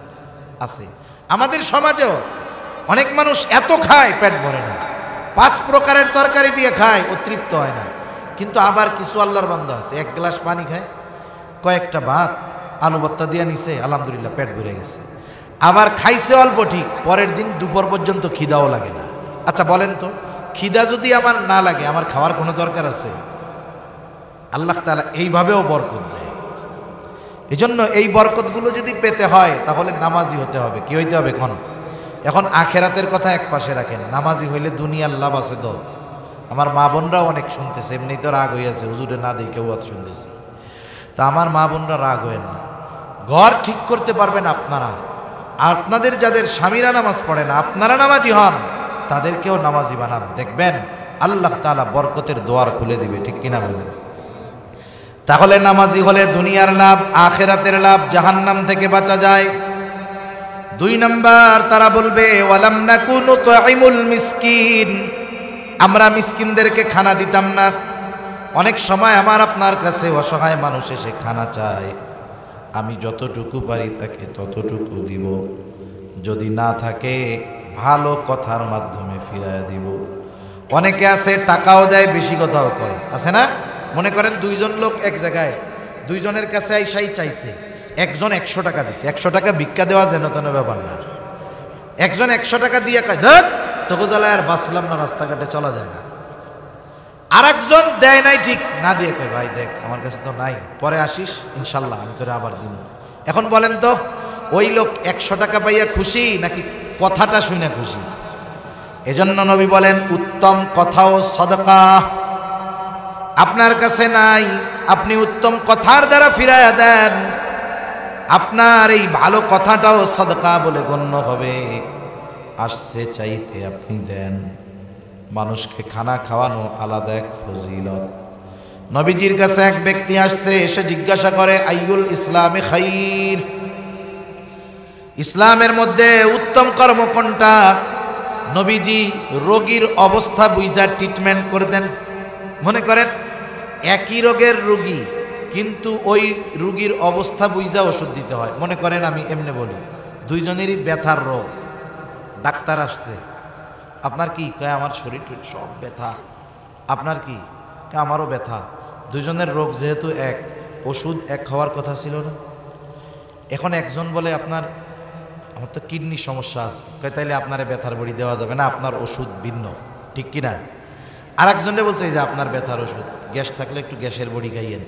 A: আছে। আমাদের সমাজেও আছে অনেক মানুষ এত খায় পেট ভরে না, 5 প্রকারের তরকারি দিয়ে খায়, অতৃপ্ত হয় না। কিন্তু আবার কিছু আল্লাহর বান্দা আছে 1 গ্লাস পানি খায়, কয়েকটা ভাত আলু ভর্তা দিয়ে নিছে, আলহামদুলিল্লাহ পেট ভরে গেছে। আবার খাইছে অল্প ঠিক, পরের দিন দুপুর পর্যন্ত খিদাও লাগে না। আচ্ছা বলেন তো, খিদা যদি আমার না লাগে, আমার খাওয়ার কোনো দরকার আছে? আল্লাহ তাআলা এইভাবেও বরকত দেয়। এজন্য এই বরকতগুলো যদি পেতে হয় তাহলে নামাজি হতে হবে। কি হইতে হবে? এখন আখেরাতের কথা এক পাশে রাখেন, নামাজি হইলে দুনিয়ার লাভ আছে তো। আমার মা বোনরাও অনেক শুনতেছে, এমনি তো রাগ হইয়াছে, হুজুরে না দেখে ওয়াজ শুনতেছি। তা আমার মা বোনরা রাগ হইেন না, ঘর ঠিক করতে পারবেন আপনারা। আপনাদের যাদের স্বামীরা নামাজ পড়ে না, আপনারা নামাজি হন, তাদেরকেও নামাজি বানান, দেখবেন আল্লাহ তাআলা বরকতের দোয়ার খুলে দিবে। ঠিক কিনা বলেন? তাহলে নামাজি হলে দুনিয়ার লাভ, আখেরাতের লাভ, জাহান্নাম থেকে বাঁচা যায়। 2 নাম্বার, তারা বলবে ওয়ালাম নাকুনু তুইমুল মিসকিন, আমরা মিসকিনদেরকে খানা দিতাম না। অনেক সময় আমার আপনার কাছে অসহায় মানুষ এসে খানা চায়, আমি যতটুকু পারি তাকে ততটুকু দিব, যদি না থাকে ভালো কথার মাধ্যমে ফিরায় দিব। অনেকে আছে টাকাও দেয়, বেশি কথাও কয়, আছে না? মনে করেন 2 জন লোক এক জায়গায়, 2 জনের কাছে আইসাই চাইছে, একজন 100 টাকা দিছে। 100 টাকা ভিক্ষা দেওয়া যেন তেন ব্যাপার না। একজন 100 টাকা দিয়ে কয় ধত তোকে জ্বালায় আর বাঁচলাম না, রাস্তাঘাটে চলা যায় না। আর একজন দেয় নাই, ঠিক না দিয়ে কয় ভাই দেখ আমার কাছে তো নাই, পরে আসিস ইনশাল্লাহ আমি তোরে আবার দিব। এখন বলেন তো ওই লোক 100 টাকা পাইয়া খুশি নাকি কথাটা শুনে খুশি? এজন্য নবী বলেন উত্তম কথাও সদকা। আপনার কাছে নাই, আপনি উত্তম কথার দ্বারা ফিরাইয়া দেন, আপনার এই ভালো কথাটাও সদকা বলে গণ্য হবে। আসছে চাইতে আপনি দেন। মানুষকে খানা খাওয়ানো আলাদা এক ফজিলত। নবীজির কাছে এক ব্যক্তি আসছে, এসে জিজ্ঞাসা করে আইয়ুল ইসলামে খাইর, ইসলামের মধ্যে উত্তম কর্ম কোনটা? নবীজি রোগীর অবস্থা বুঝা ট্রিটমেন্ট করে দেন। মনে করেন একই রোগের রোগী, কিন্তু ওই রোগীর অবস্থা বুঝা ওষুধ দিতে হয়। মনে করেন আমি এমনি বলি, 2 জনেরই ব্যথার রোগ, ডাক্তার আসছে, আপনার কি? কয় আমার শরীর সব ব্যথা। আপনার কি? আমারও ব্যথা। 2 জনের রোগ যেহেতু এক, ওষুধ এক হওয়ার কথা ছিল না? এখন একজন বলে আমার তো কিডনি সমস্যা আছে, কয় তাইলে আপনার ব্যথার বড়ি দেওয়া যাবে না, আপনার ওষুধ ভিন্ন। ঠিক কিনা? আর একজনে বলছে যে আপনার ব্যথার ওষুধ, গ্যাস থাকলে একটু গ্যাসের বড়ি খাইয়েন।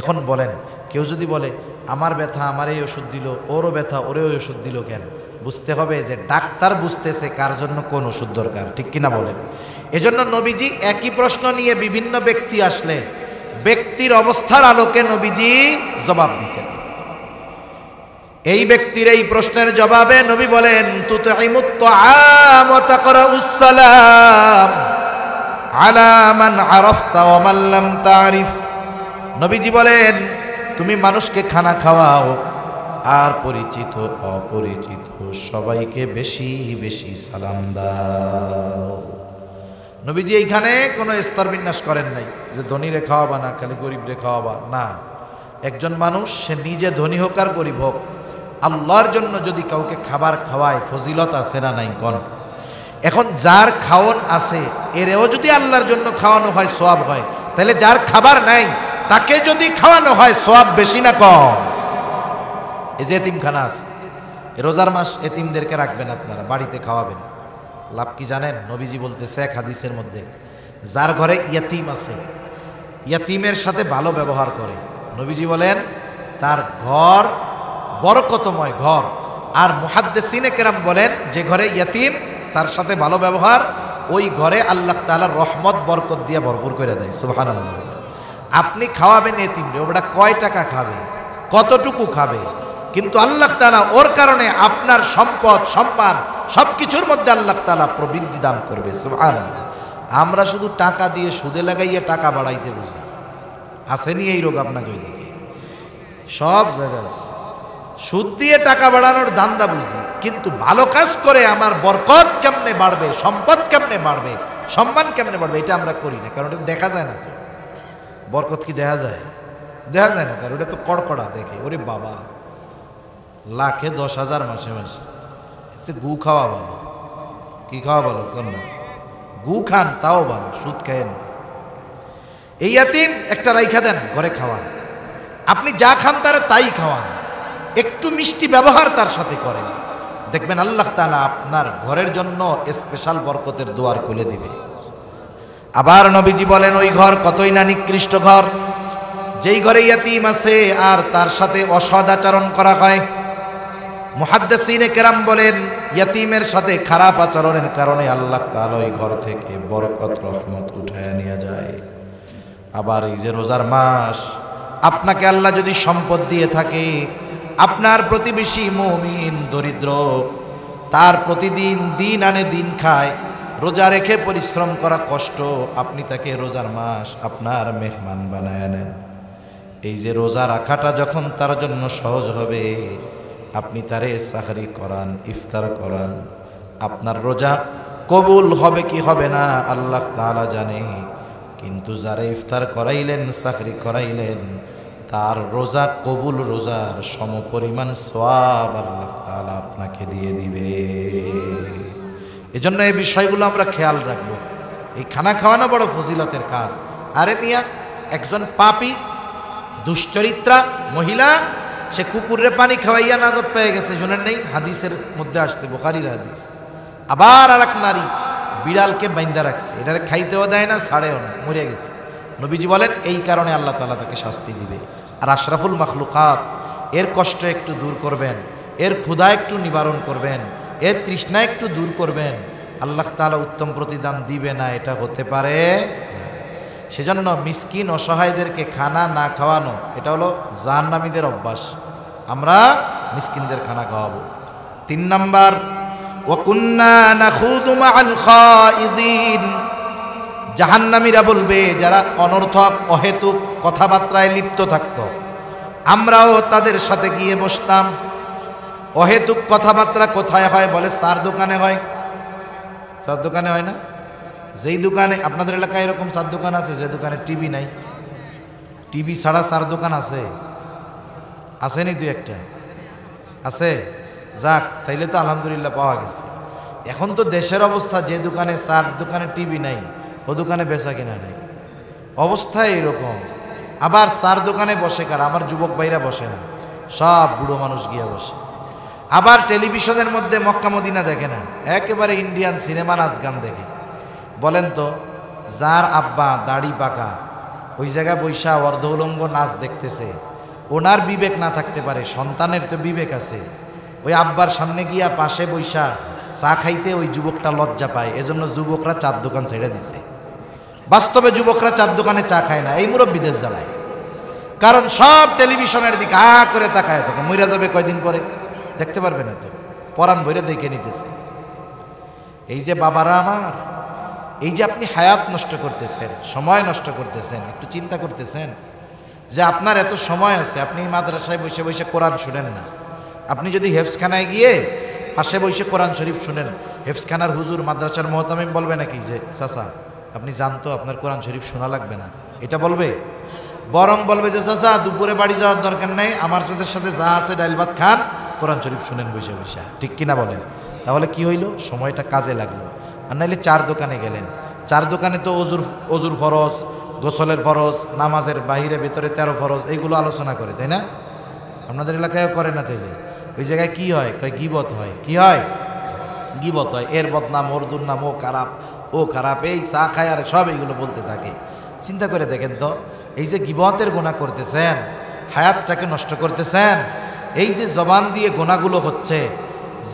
A: এখন বলেন কেউ যদি বলে আমার ব্যথা আমার এই ওষুধ দিল, ওরও ব্যথা ওরে ওই ওষুধ দিল কেন? বুঝতে হবে যে ডাক্তার বুঝতেছে কার জন্য কোন ওষুধ দরকার। ঠিক কিনা বলেন? এজন্য নবীজি একই প্রশ্ন নিয়ে বিভিন্ন ব্যক্তি আসলে ব্যক্তির অবস্থার আলোকে নবীজি জবাব দিতেন। এই ব্যক্তির এই প্রশ্নের জবাবে নবী বলেন তুতঈমুত তাআম ওয়া তাকরাউস সালাম আলা মান আরাফতা ওয়া মান লাম তারিফ। নবীজি বলেন তুমি মানুষকে খানা খাওয়াও, আর পরিচিত অপরিচিত সবাইকে বেশি বেশি সালাম দাও। নবীজি এইখানে কোনো স্তর বিন্যাস করেন নাই যে ধনীরে খাওয়াবা না খালি গরিবরে খাওয়াবা না। একজন মানুষ সে নিজে ধনী হোক আর গরিব হোক, আল্লাহর জন্য যদি কাউকে খাবার খাওয়ায় ফজিলত আছে না নাই কোন? এখন যার খাওয়ান আছে এরেও যদি আল্লাহর জন্য খাওয়ানো হয় সওয়াব হয়, তাহলে যার খাবার নাই তাকে যদি খাওয়ানো হয় সওয়াব বেশি না কম? এই যে এতিমখানা আছে, রোজার মাস এতিমদেরকে রাখবেন, আপনারা বাড়িতে খাওয়াবেন, লাভ কি জানেন? নবীজি বলতেছে এক হাদিসের মধ্যে, যার ঘরে ইয়াতিম আছে, ইয়াতিমের সাথে ভালো ব্যবহার করে, নবীজি বলেন তার ঘর বরকতময় ঘর। আর মুহাদ্দিসিনে কেরাম বলেন যে ঘরে ইয়াতিম তার সাথে ভালো ব্যবহার, ওই ঘরে আল্লাহ তাআলা রহমত বরকত দিয়ে ভরপুর করে দেয়। সুবহানাল্লাহ। আপনি খাওয়াবেন এতিমরে, ওটা কয় টাকা খাবে, কতটুকু খাবে, কিন্তু আল্লাহ তাআলা ওর কারণে আপনার সম্পদ সম্মান সবকিছুর মধ্যে আল্লাহ তাআলা প্রবৃদ্ধি দান করবে। সুবহানাল্লাহ। আমরা শুধু টাকা দিয়ে সুদে লাগাইয়ে টাকা বাড়াইতে বুঝি, আসেনি এই রোগ আপনাকে? ওইদিকে সব জায়গায় আছে, সুদ দিয়ে টাকা বাড়ানোর ধান্দা বুঝি, কিন্তু ভালো কাজ করে আমার বরকত কেমনে বাড়বে, সম্পদ কেমনে বাড়বে, সম্মান কেমনে বাড়বে, এটা আমরা করি না, কারণ এটা দেখা যায় না। তো বরকত কি দেখা যায়? দেখা যায় না, তার ওটা তো কড়কড়া দেখে। ওরে বাবা, লাখে 10,000 মাসে মাসে, গু খাওয়া ভালো। কি খাওয়া ভালো? কেন গু খান তাও ভালো, সুদ খায়েন না। এই ইয়াতিম একটা রাইখা দেন, ঘরে খাওয়ান, আপনি যা খান তারা তাই খাওয়ান, একটু মিষ্টি ব্যবহার তার সাথে করেন, দেখবেন আল্লাহ তাআলা আপনার ঘরের জন্য স্পেশাল বরকতের দুয়ার খুলে দিবে। আবার নবীজি বলেন ওই ঘর কতই না নিকৃষ্ট ঘর, যেই ঘরে ইয়াতিম আছে আর তার সাথে অসদাচরণ করা হয়, মুহাদ্দিসিনে কেরাম বলেন ইয়াতিমের সাথে খারাপ আচরণের কারণে আল্লাহ তাআলা ওই ঘর থেকে বরকত রহমত উঠায় নিয়ে যায়। আবার এই যে রোজার মাস, আপনাকে আল্লাহ যদি সম্পদ দিয়ে থাকে, আপনার প্রতিবেশী মুমিন দরিদ্র, তার প্রতিদিন দিন আনে দিন খায়, রোজা রেখে পরিশ্রম করা কষ্ট, আপনি তাকে রোজার মাস আপনার মেহমান বানায় নেন। এই যে রোজা রাখাটা যখন তার জন্য সহজ হবে, আপনি তারে সাহরি করান, ইফতার করান, আপনার রোজা কবুল হবে কি হবে না আল্লাহ তাআলা জানে। কিন্তু যারা ইফতার করাইলেন, সাহরি করাইলেন, তার রোজা কবুল রোজার সমপরিমাণ সওয়াব আল্লাহ তাআলা আপনাকে দিয়ে দিবে। এজন্য এই বিষয়গুলো আমরা খেয়াল রাখবো। এই খানা খাওয়ানো বড় ফজিলতের কাজ। আরে মিয়া, একজন পাপী দুশ্চরিত্রা মহিলা, সে কুকুরে পানি খাওয়াইয়া নাজাত পেয়ে গেছে, শুনেন নেই? হাদিসের মধ্যে আসছে, বুখারীর হাদিস। আবার আর এক নারী বিড়ালকে বাইন্দা রাখছে, এটারে খাইতেও দেয় না, ছাড়েও না, মরে গেছে। নবীজি বলেন এই কারণে আল্লাহ তাআলা তাকে শাস্তি দিবে। আর আশরাফুল মাখলুকাত, এর কষ্ট একটু দূর করবেন, এর ক্ষুধা একটু নিবারণ করবেন, এর তৃষ্ণা একটু দূর করবেন, আল্লাহ তাআলা উত্তম প্রতিদান দিবে না, এটা হতে পারে না। সেজন্য মিসকিন অসহায়দেরকে খানা না খাওয়ানো, এটা হলো জাহান্নামীদের অভ্যাস। আমরা মিসকিনদের খানা খাওয়াবো। 3 নাম্বার, ওয়া কুন্না নাখুদু মাআল খাইদিন। জাহান্নামীরা বলবে, যারা অনর্থক অহেতুক কথাবার্তায় লিপ্ত থাকতো, আমরাও তাদের সাথে গিয়ে বসতাম। অহেতুক কথাবার্তা কোথায় হয় বলে? চার দোকানে হয়। চার দোকানে হয় না? যেই দোকানে, আপনাদের এলাকায় এরকম চার দোকান আছে যে দোকানে টিভি নাই, টিভি ছাড়া চার দোকান আছে? আসেনি? 2-1টা আছে? যাক, তাইলে তো আলহামদুলিল্লাহ পাওয়া গেছে। এখন তো দেশের অবস্থা, যে দোকানে চার দোকানে টিভি নাই, ও দোকানে বেচা কিনা নেই, অবস্থা এরকম। আবার চার দোকানে বসে কারা? আমার যুবক ভাইরা বসে না, সব বুড়ো মানুষ গিয়া বসে। আবার টেলিভিশনের মধ্যে মক্কা মদিনা দেখে না, একেবারে ইন্ডিয়ান সিনেমা নাচ গান দেখে। বলেন তো, যার আব্বা দাড়ি পাকা ওই জায়গায় বৈশা অর্ধ উলঙ্গ নাচ দেখতেছে, ওনার বিবেক না থাকতে পারে, সন্তানের তো বিবেক আছে। ওই আব্বার সামনে গিয়া পাশে বৈশা চা খাইতে ওই যুবকটা লজ্জা পায়, এজন্য যুবকরা চার দোকান ছেড়ে দিছে। বাস্তবে যুবকরা চার দোকানে চা খায় না, এই মুরব্বিদের জ্বালায়। কারণ সব টেলিভিশনের দিকে করে তাকায় থাকে, মইরা যাবে কয়দিন পরে, দেখতে পারবে না তো, পরাণ ভরে দেখে নিতেছে। এই যে বাবারা আমার, এই যে আপনি হায়াত নষ্ট করতেছেন, সময় নষ্ট করতেছেন, একটু চিন্তা করতেছেন যে আপনার এত সময় আছে, আপনি মাদ্রাসায় বসে বসে কোরআন শুনেন না। আপনি যদি হেফজখানায় গিয়ে পাশে বসে কোরআন শরীফ শুনেন, হেফজখানার হুজুর, মাদ্রাসার মুহতামিম বলবে নাকি যে চাচা আপনি জানতো আপনার কোরআন শরীফ শোনা লাগবে না? এটা বলবে? বরং বলবে যে চাচা দুপুরে বাড়ি যাওয়ার দরকার নেই, আমার সাথে যা আছে ডাইল ভাত খান, কোরআন শরীফ শুনেন বসে বসে। ঠিক কিনা বলেন? তাহলে কি হইল? সময়টা কাজে লাগলো। আর নাইলে চার দোকানে গেলেন, চার দোকানে তো অজুর ফরজ, গোসলের ফরজ, নামাজের বাহিরে ভিতরে 13 ফরজ, এইগুলো আলোচনা করে, তাই না? আপনাদের এলাকায়ও করে না? তাইলে ওই জায়গায় কি হয়? গীবত হয়। কি হয়? গীবত হয়। এর বদনাম, ওর দুর্নাম, ও খারাপ, ও খারাপ, এই চা খায় আর সব এইগুলো বলতে থাকে। চিন্তা করে দেখেন তো, এই যে গীবতের গুনাহ করতেছেন, হায়াতটাকে নষ্ট করতেছেন, এই যে জবান দিয়ে গুনাহগুলো হচ্ছে,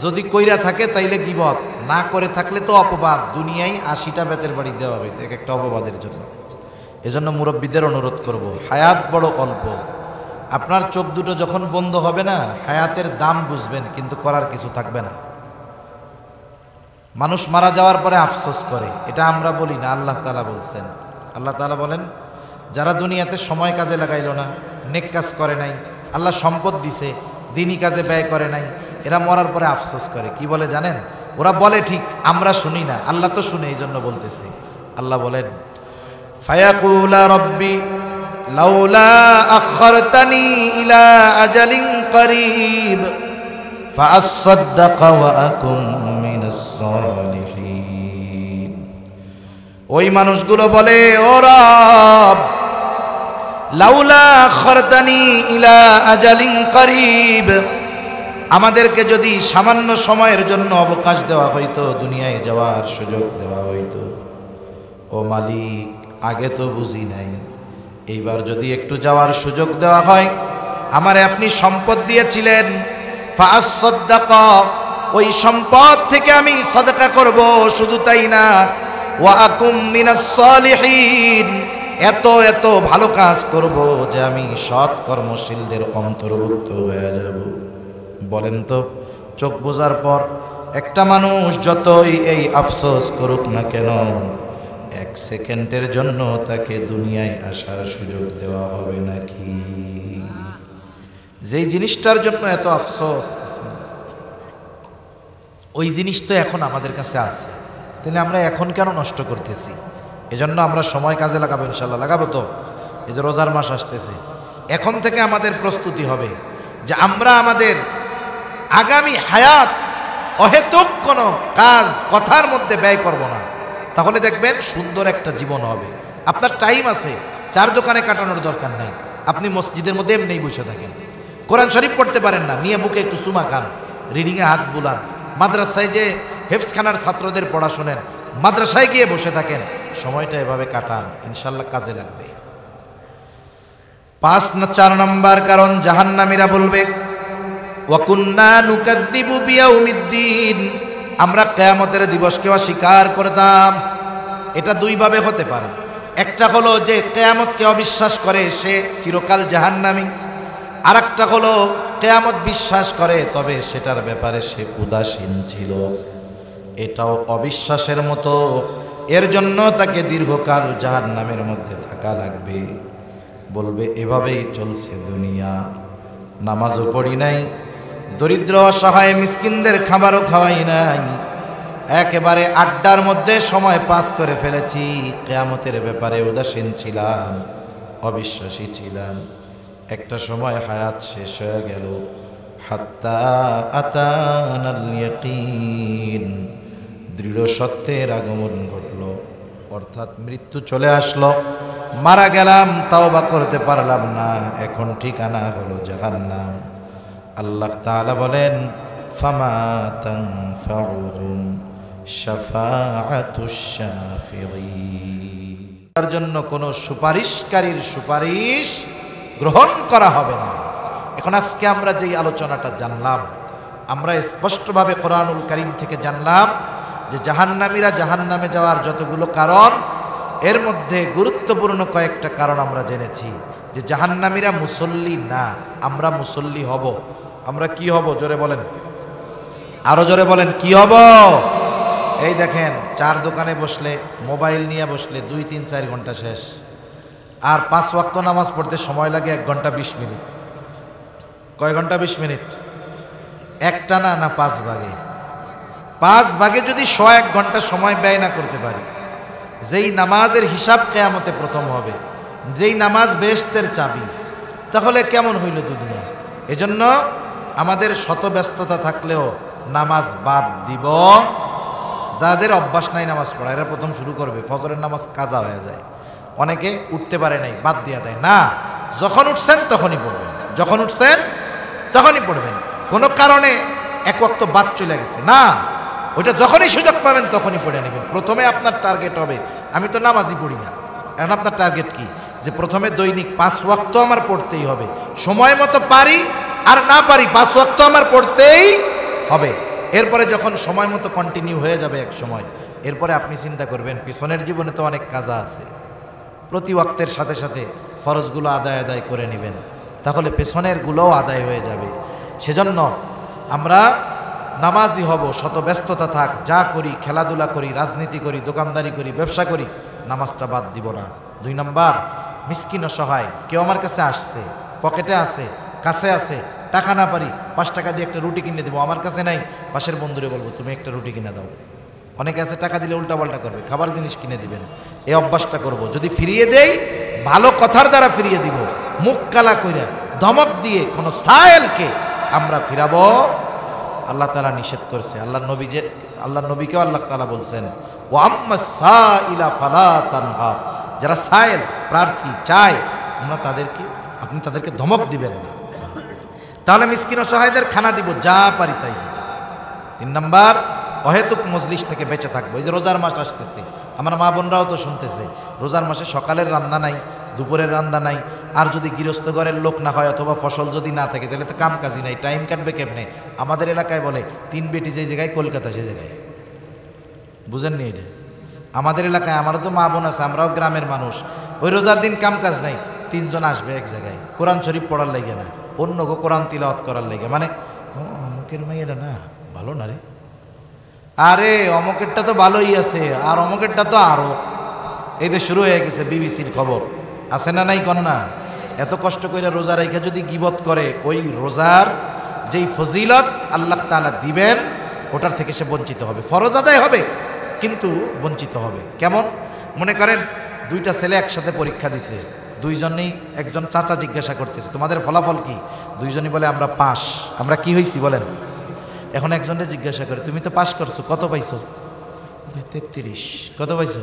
A: যদি কইরা থাকে তাইলে গীবত, না করে থাকলে তো অপবাদ। দুনিয়ায় 80টা বেতের বাড়ি দেওয়া হইতো এক একটা অপবাদের জন্য। এজন্য মুরব্বীদের অনুরোধ করব, হায়াত বড় অল্প। আপনার চোখ দুটো যখন বন্ধ হবে না, হায়াতের দাম বুঝবেন, কিন্তু করার কিছু থাকবে না। মানুষ মারা যাওয়ার পরে আফসোস করে, এটা আমরা বলি না, আল্লাহ তাআলা বলছেন। আল্লাহ তাআলা বলেন, যারা দুনিয়াতে সময় কাজে লাগাইল না, নেক কাজ করে নাই, আল্লাহ সম্পদ দিছে, দিনী কাজে ব্যয় করে নাই, এরা মরার পরে আফসোস করে। কি বলে জানেন? ওরা বলে ঠিক, আমরা শুনি না, আল্লাহ তো শুনে, এই জন্য বলতেছে। আল্লাহ বলেন, ফায়াকুলা রব্বি লাউলা আখরতানি ইলা আজালিন করিব ফাআসাদদাকা ওয়া আকুম মিনাস সালিহিন। ওই মানুষগুলো বলে, ও রব, লাউলা আখরতানি ইলা আজালিন করিব, আমাদেরকে যদি সামান্য সময়ের জন্য অবকাশ দেওয়া হইতো, দুনিয়ায় যাওয়ার সুযোগ দেওয়া হইতো। ও মালিক, আগে তো বুঝি নাই, এইবার যদি একটু যাওয়ার সুযোগ দেওয়া হয়, আমারে আপনি সম্পদ দিয়েছিলেন, ফাআসসাদাকা, ওই সম্পদ থেকে আমি সাদাকা করব। শুধু তাই না, ওয়া আকুম মিনাস সালিহিন, এত এত ভালো কাজ করব যে আমি সৎ কর্মশীলদের অন্তর্ভুক্ত হয়ে যাব। বলেন তো, চোখ বোঝার পর একটা মানুষ যতই এই আফসোস করুক না কেন, এক সেকেন্ডের জন্য তাকে দুনিয়ায় আসার সুযোগ দেওয়া হবে নাকি? যেই জিনিসটার জন্য এত আফসোস, ওই জিনিস তো এখন আমাদের কাছে আছে, তাহলে আমরা এখন কেন নষ্ট করতেছি? এজন্য আমরা সময় কাজে লাগাবো, ইনশাল্লাহ লাগাবো। তো এই যে রোজার মাস আসতেছে, এখন থেকে আমাদের প্রস্তুতি হবে যে আমরা আমাদের আগামী হায়াত অহেতুক কোনো কাজ কথার মধ্যে ব্যয় করব না। তাহলে দেখবেন সুন্দর একটা জীবন হবে। আপনার টাইম আছে, চার দোকানে কাটানোর দরকার নাই। আপনি মসজিদের মধ্যে এমনি বসে থাকেন, কোরআন শরীফ পড়তে পারেন না, নিয়ে বুকে একটু চুমা খান, রিডিংয়ে হাত বুলান, মাদ্রাসায় যে হেফজখানার ছাত্রদের পড়া শোনেন, মাদ্রাসায় গিয়ে বসে থাকেন, সময়টা এভাবে কাটান, ইনশাল্লাহ কাজে লাগবে। 4 নম্বর কারণ, জাহান্নামীরা বলবে ওয়া কুন্না নুকাযযিবু বিয়াউমিদ্দিন, আমরা কিয়ামতের দিবসকে অস্বীকার করতাম। এটা দুইভাবে হতে পারে। একটা হলো যে কিয়ামতকে অবিশ্বাস করে সে চিরকাল জাহান্নামী, আর একটা হলো কিয়ামত বিশ্বাস করে তবে সেটার ব্যাপারে সে উদাসীন ছিল। এটাও অবিশ্বাসের মতো, এর জন্য তাকে দীর্ঘকাল জাহান্নামের মধ্যে থাকা লাগবে। বলবে এভাবেই চলছে দুনিয়া, নামাজও পড়ি নাই, দরিদ্র অসহায় মিসকিনদের খাবারও খাওয়াই নাই, একেবারে আড্ডার মধ্যে সময় পাস করে ফেলেছি, কিয়ামতের ব্যাপারে উদাসীন ছিলাম, অবিশ্বাসী ছিলাম। একটা সময় হায়াত শেষ হয়ে গেল, হাত্তা আতানাল ইয়াকিন, দৃঢ় সত্যের আগমন ঘটল, অর্থাৎ মৃত্যু চলে আসলো, মারা গেলাম, তাওবা করতে পারলাম না, এখন ঠিকানা হলো জাহান্নাম। আল্লাহ তাআলা বলেন ফামা তানফাউহুম শাফাআতুশ শাফিঈন, তার জন্য কোনো সুপারিশকারীর সুপারিশ গ্রহণ করা হবে না। এখন আজকে আমরা যেই আলোচনাটা জানলাম, আমরা স্পষ্টভাবে কোরআনুল কারীম থেকে জানলাম যে জাহান্নামীরা জাহান্নামে যাওয়ার যতগুলো কারণ, এর মধ্যে গুরুত্বপূর্ণ কয়েকটা কারণ আমরা জেনেছি। যে জাহান্নামীরা মুসল্লি না, আমরা মুসল্লি হব। আমরা কি হব? জোরে বলেন, আরো জোরে বলেন, কি হব? এই দেখেন, চার দোকানে বসলে, মোবাইল নিয়ে বসলে 2-3-4 ঘন্টা শেষ, আর 5 ওয়াক্ত নামাজ পড়তে সময় লাগে 1 ঘন্টা 20 মিনিট। কয় ঘন্টা 20 মিনিট? একটা না 5 ভাগে। 5 ভাগে যদি 101 ঘন্টা সময় ব্যয় না করতে পারি, যেই নামাজের হিসাব কিয়ামতে প্রথম হবে, যেই নামাজ বেহেশতের চাবি, তাহলে কেমন হইল দুনিয়া? এজন্য আমাদের শত ব্যস্ততা থাকলেও নামাজ বাদ দিব। যাদের অভ্যাস নাই নামাজ পড়া, এরা প্রথম শুরু করবে, ফজরের নামাজ কাজা হয়ে যায়, অনেকে উঠতে পারে নাই, বাদ দিয়া দেয়। না, যখন উঠছেন তখনই পড়বেন, যখন উঠছেন তখনই পড়বেন। কোনো কারণে 1 ওয়াক্ত বাদ চলে গেছে না, ওইটা যখনই সুযোগ পাবেন তখনই পড়ে নেবেন। প্রথমে আপনার টার্গেট হবে, আমি তো নামাজই পড়ি না, এখন আপনার টার্গেট কি? যে প্রথমে দৈনিক 5 ওয়াক্ত আমার পড়তেই হবে, সময় মতো পারি আর না পারি 5 ওয়াক্ত আমার পড়তেই হবে। এরপরে যখন সময় মতো কন্টিনিউ হয়ে যাবে এক সময়, এরপরে আপনি চিন্তা করবেন পিছনের জীবনে তো অনেক কাজা আছে, প্রতি ওয়াক্তের সাথে সাথে ফরজগুলো আদায় করে নেবেন, তাহলে পেছনের গুলোও আদায় হয়ে যাবে। সেজন্য আমরা নামাজি হব, শত ব্যস্ততা থাক, যা করি, খেলাধুলা করি, রাজনীতি করি, দোকানদারি করি, ব্যবসা করি, নামাজটা বাদ দিব না। 2 নম্বর, মিসকিন অসহায়, কেউ আমার কাছে আসছে, পকেটে আছে, কাছে আছে, টাকা না পারি, 5 টাকা দিয়ে একটা রুটি কিনে দেবো, আমার কাছে নাই, পাশের বন্ধুরে বলবো তুমি একটা রুটি কিনে দাও। অনেকে আছে টাকা দিলে উল্টাপাল্টা করবে, খাবার জিনিস কিনে দিবেন, এই অভ্যাসটা করব। যদি ফিরিয়ে দেই, ভালো কথার দ্বারা ফিরিয়ে দিব, মুখ কালা কইরা ধমক দিয়ে কোনো সায়েলকে আমরা ফিরাবো। আল্লাহ তাআলা নিষেধ করছে, আল্লাহ নবীকেও আল্লাহ তাআলা বলছেন ওয়া আম্মাস সাইলা ফালা তানহার, যারা সায়েল প্রার্থী চায়, আপনি তাদেরকে ধমক দিবেন না। তাহলে মিসকিন অসহায়দের খানা দিব, যা পারি তাই দিব। 3 নম্বর, অহেতুক মজলিস থেকে বেঁচে থাকবো। এই যে রোজার মাস আসতেছে, আমার মা বোনরাও তো শুনতেছে, রোজার মাসে সকালের রান্না নাই, দুপুরের রান্না নাই, আর যদি গৃহস্থ ঘরের লোক না হয় অথবা ফসল যদি না থাকে তাহলে তো কাম কাজই নাই, টাইম কাটবে কেমনে? আমাদের এলাকায় বলে 3 বেটি যে জায়গায় কলকাতা সে জায়গায়। বুঝেননি এটা? আমাদের এলাকায় আমারও তো মা বোন আছে, আমরাও গ্রামের মানুষ। ওই রোজার দিন কাম কাজ নাই, 3 জন আসবে এক জায়গায়, কোরআন শরীফ পড়ার লাগে না, অন্য কোরআন তিলাওয়াত করার লাগে। মানে অমুকের মেয়েটা না ভালো না রে, আরে অমুকেরটা তো ভালোই আছে, আর অমুকেরটা তো আরো। এই যে শুরু হয়ে গেছে বিবিসির খবর, আছে না নাই কন্যা? এত কষ্ট করে রোজা রেখে যদি গীবত করে, ওই রোজার যেই ফজিলত আল্লাহ তাআলা দিবেন ওটার থেকে সে বঞ্চিত হবে। ফরজ আদায় হবে কিন্তু বঞ্চিত হবে। কেমন? মনে করেন 2টা ছেলে একসাথে পরীক্ষা দিছে, 2জনেই, একজন চাচা জিজ্ঞাসা করতেছে তোমাদের ফলাফল কি? 2জনই বলে আমরা পাস। আমরা কি হয়েছি বলেন? এখন একজনকে জিজ্ঞাসা করে তুমি তো পাস করছো, কত পাইছো? 33। কত পাইছো?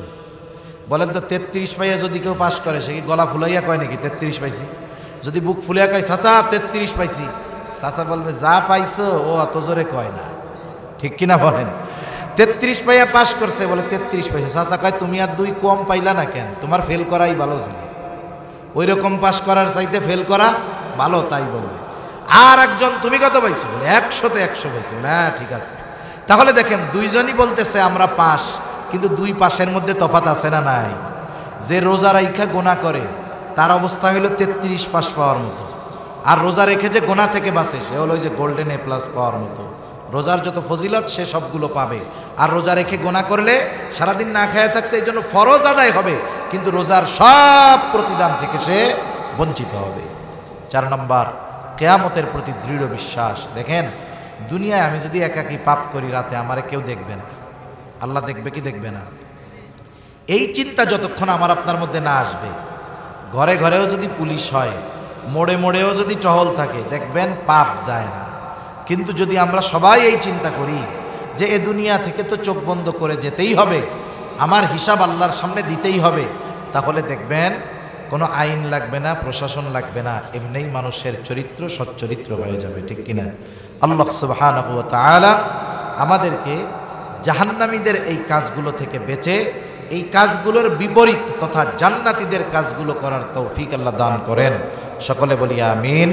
A: বলেন তো 33 পাইয়া যদি কেউ পাস করে সে কি গলা ফুলাইয়া কয় নাকি 33 পাইছি? যদি বুক ফুলিয়া কয় চাচা 33 পাইছি, চাচা বলবে যা পাইছো ও অত জোরে কয় না, ঠিক কিনা বলেন? 33 পাইয়া পাস করছে, বলে 33 পাইছে। চাচা কয় তুমি আর 2 কম পাইলা না কেন? তোমার ফেল করাই ভালো ছিল, ওই রকম পাস করার চাইতে ফেল করা ভালো, তাই বলবে। আর একজন তুমি কত পাইছো? বলে 100-তে 100 পাইছো। হ্যাঁ ঠিক আছে। তাহলে দেখেন 2জনই বলতেছে আমরা পাস, কিন্তু 2 পাশের মধ্যে তফাৎ আছে না নাই? যে রোজা রাইখা গোনা করে তার অবস্থা হলো 33 পাস পাওয়ার মতো, আর রোজা রেখে যে গোনা থেকে বাঁচে সে হলো ওই যে গোল্ডেন A+ পাওয়ার মতো। রোজার যত ফজিলত সে সবগুলো পাবে, আর রোজা রেখে গোনা করলে সারাদিন না খেয়ে থাকছে, এই জন্য ফরজ আদায় হবে কিন্তু রোজার সব প্রতিদান থেকে সে বঞ্চিত হবে। 4 নম্বর, কিয়ামতের প্রতি দৃঢ় বিশ্বাস। দেখেন দুনিয়ায় আমি যদি একাকী পাপ করি রাতে, আমারে কেউ দেখবে না, আল্লাহ দেখবে কি দেখবে না? এই চিন্তা যতক্ষণ আমার আপনার মধ্যে না আসবে, ঘরে ঘরেও যদি পুলিশ হয়, মোড়ে মোড়েও যদি টহল থাকে, দেখবেন পাপ যায় না। কিন্তু যদি আমরা সবাই এই চিন্তা করি যে এ দুনিয়া থেকে তো চোখ বন্ধ করে যেতেই হবে, আমার হিসাব আল্লাহর সামনে দিতেই হবে, তাহলে দেখবেন কোনো আইন লাগবে না, প্রশাসন লাগবে না, এমনিই মানুষের চরিত্র সচ্চরিত্র হয়ে যাবে, ঠিক কিনা? আল্লাহ সুবহানাহু ওয়া তাআলা আমাদেরকে জাহান্নামীদের এই কাজগুলো থেকে বেঁচে এই কাজগুলোর বিপরীত তথা জান্নাতীদের কাজগুলো করার তৌফিক আল্লাহ দান করেন। সকলে বলি আমিন।